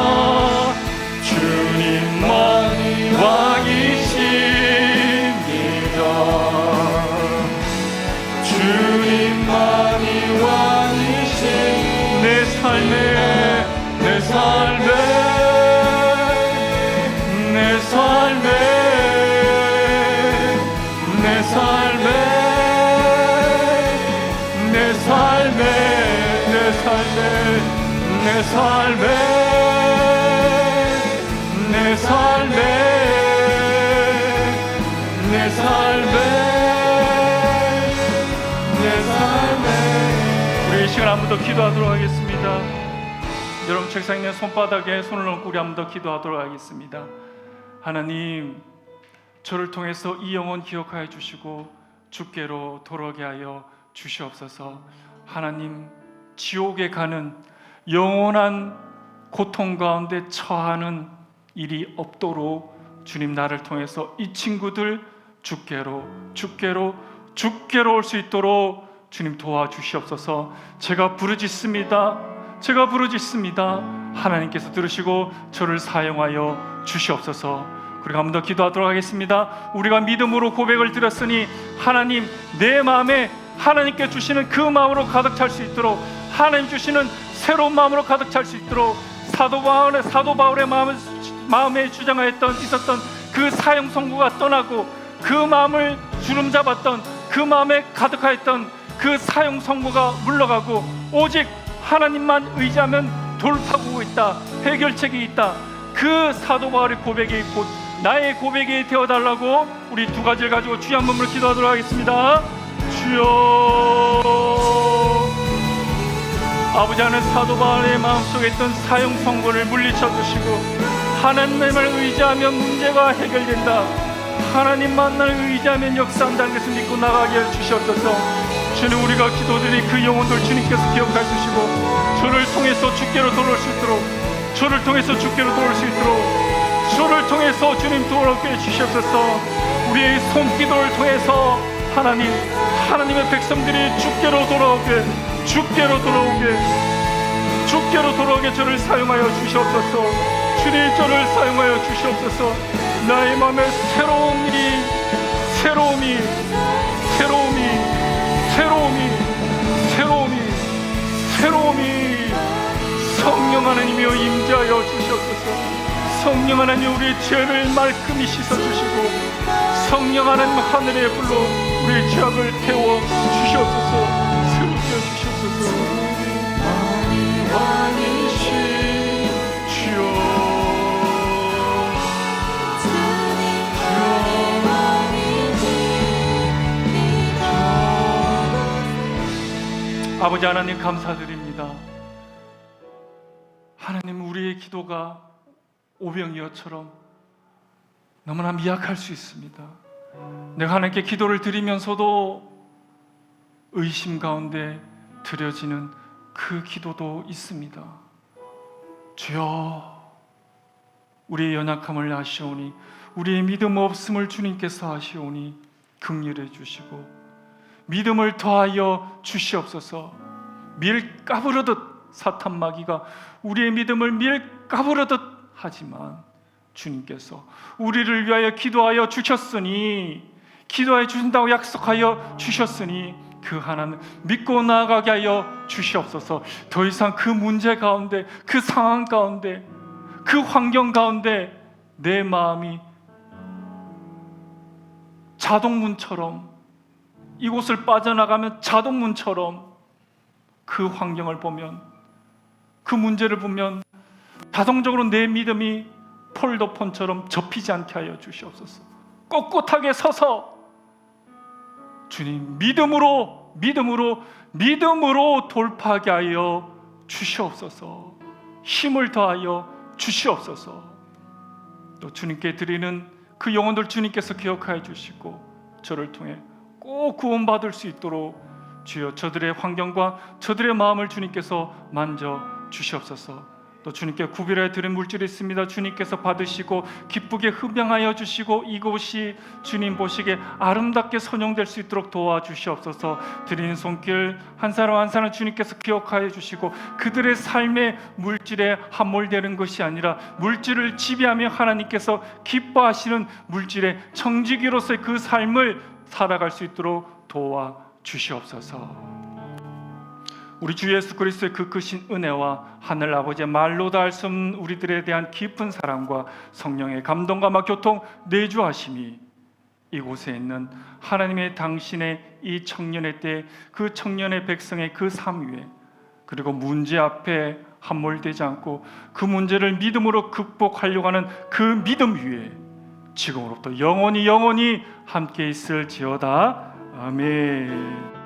주님만이 왕이십니다. 주님만이 왕이십니다. 내 삶에 내 삶에 내 삶에 내 삶에 내 삶에 내 삶에 내 삶에 내 삶에 내 삶에 내 삶에 우리 이 시간 한 번 더 기도하도록 하겠습니다. 여러분 책상 있는 손바닥에 손을 얹고 우리 한 번 더 기도하도록 하겠습니다. 하나님, 저를 통해서 이 영혼 기억하여 주시고 주께로 돌아오게 하여 주시옵소서. 하나님, 지옥에 가는 영원한 고통 가운데 처하는 일이 없도록 주님, 나를 통해서 이 친구들 주께로 올 수 있도록 주님 도와주시옵소서. 제가 부르짖습니다. 하나님께서 들으시고 저를 사용하여 주시옵소서. 우리가 한 번 더 기도하도록 하겠습니다. 우리가 믿음으로 고백을 드렸으니 하나님, 내 마음에 하나님께 주시는 그 마음으로 가득 찰 수 있도록, 하나님 주시는 새로운 마음으로 가득 찰 수 있도록, 사도 바울의 마음에 있었던 그 사형 선고가 떠나고 그 마음을 주름잡았던 그 마음에 가득하였던 그 사형 선고가 물러가고 오직 하나님만 의지하면 돌파구가 있다, 해결책이 있다. 그 사도 바울의 고백이 곧 나의 고백이 되어달라고 우리 두 가지를 가지고 주여 한 번만 기도하도록 하겠습니다. 주여, 아버지, 하는 사도 바울의 마음속에 있던 사형 선고를 물리쳐 주시고 하나님을 의지하면 문제가 해결된다, 하나님만을 의지하면 역사한다는 것을 믿고 나가게 해주시옵소서. 주님, 우리가 기도드린 그 영혼들 주님께서 기억해 주시고 저를 통해서 주께로 돌아올 수 있도록, 저를 통해서 주께로 돌아올 수 있도록, 저를 통해서 주님 돌아오게 해주시옵소서. 우리의 손기도를 통해서 하나님의 백성들이 주께로 돌아오게 저를 사용하여 주시옵소서. 주님, 저를 사용하여 주시옵소서. 나의 마음에 새로움이 성령 하나님이여 임재하여 하여 주시옵소서. 성령 하나님 우리의 죄를 말끔히 씻어주시고 성령 하나님 하늘의 불로 우리의 죄악을 태워 주시옵소서. 새롭게 주시옵소서. 왕이신 주여 아버지 하나님 감사드립니다. 하나님 우리의 기도가 오병이어처럼 너무나 미약할 수 있습니다. 내가 하나님께 기도를 드리면서도 의심 가운데 드려지는 그 기도도 있습니다. 주여 우리의 연약함을 아시오니 우리의 믿음 없음을 주님께서 아시오니 긍휼해 주시고 믿음을 더하여 주시옵소서. 밀 까부르듯 사탄 마귀가 우리의 믿음을 밀 까부르듯 하지만 주님께서 우리를 위하여 기도하여 주셨으니 기도하여 주신다고 약속하여 주셨으니 그 하나님 믿고 나아가게 하여 주시옵소서. 더 이상 그 문제 가운데 그 상황 가운데 그 환경 가운데 내 마음이 자동문처럼 이곳을 빠져나가면 자동문처럼 그 환경을 보면 그 문제를 보면 자동적으로 내 믿음이 폴더폰처럼 접히지 않게 하여 주시옵소서. 꼿꼿하게 서서 주님 믿음으로 돌파하게 하여 주시옵소서. 힘을 더하여 주시옵소서. 또 주님께 드리는 그 영혼들 주님께서 기억하여 주시고 저를 통해 꼭 구원받을 수 있도록 주여 저들의 환경과 저들의 마음을 주님께서 만져 주시옵소서. 또 주님께 구별해 드린 물질이 있습니다. 주님께서 받으시고 기쁘게 흡양하여 주시고 이곳이 주님 보시기에 아름답게 선용될 수 있도록 도와주시옵소서. 드리는 손길 한 사람 한 사람 주님께서 기억하여 주시고 그들의 삶의 물질에 함몰되는 것이 아니라 물질을 지배하며 하나님께서 기뻐하시는 물질의 청지기로서의 그 삶을 살아갈 수 있도록 도와주시옵소서. 우리 주 예수 그리스도의 그 크신 은혜와 하늘 아버지의 말로 다 할 수 없는 우리들에 대한 깊은 사랑과 성령의 감동과 막 교통 내주하심이 이곳에 있는 하나님의 당신의 이 청년의 때 그 청년의 백성의 그 삶 위에 그리고 문제 앞에 함몰되지 않고 그 문제를 믿음으로 극복하려고 하는 그 믿음 위에 지금으로부터 영원히 함께 있을지어다. 아멘.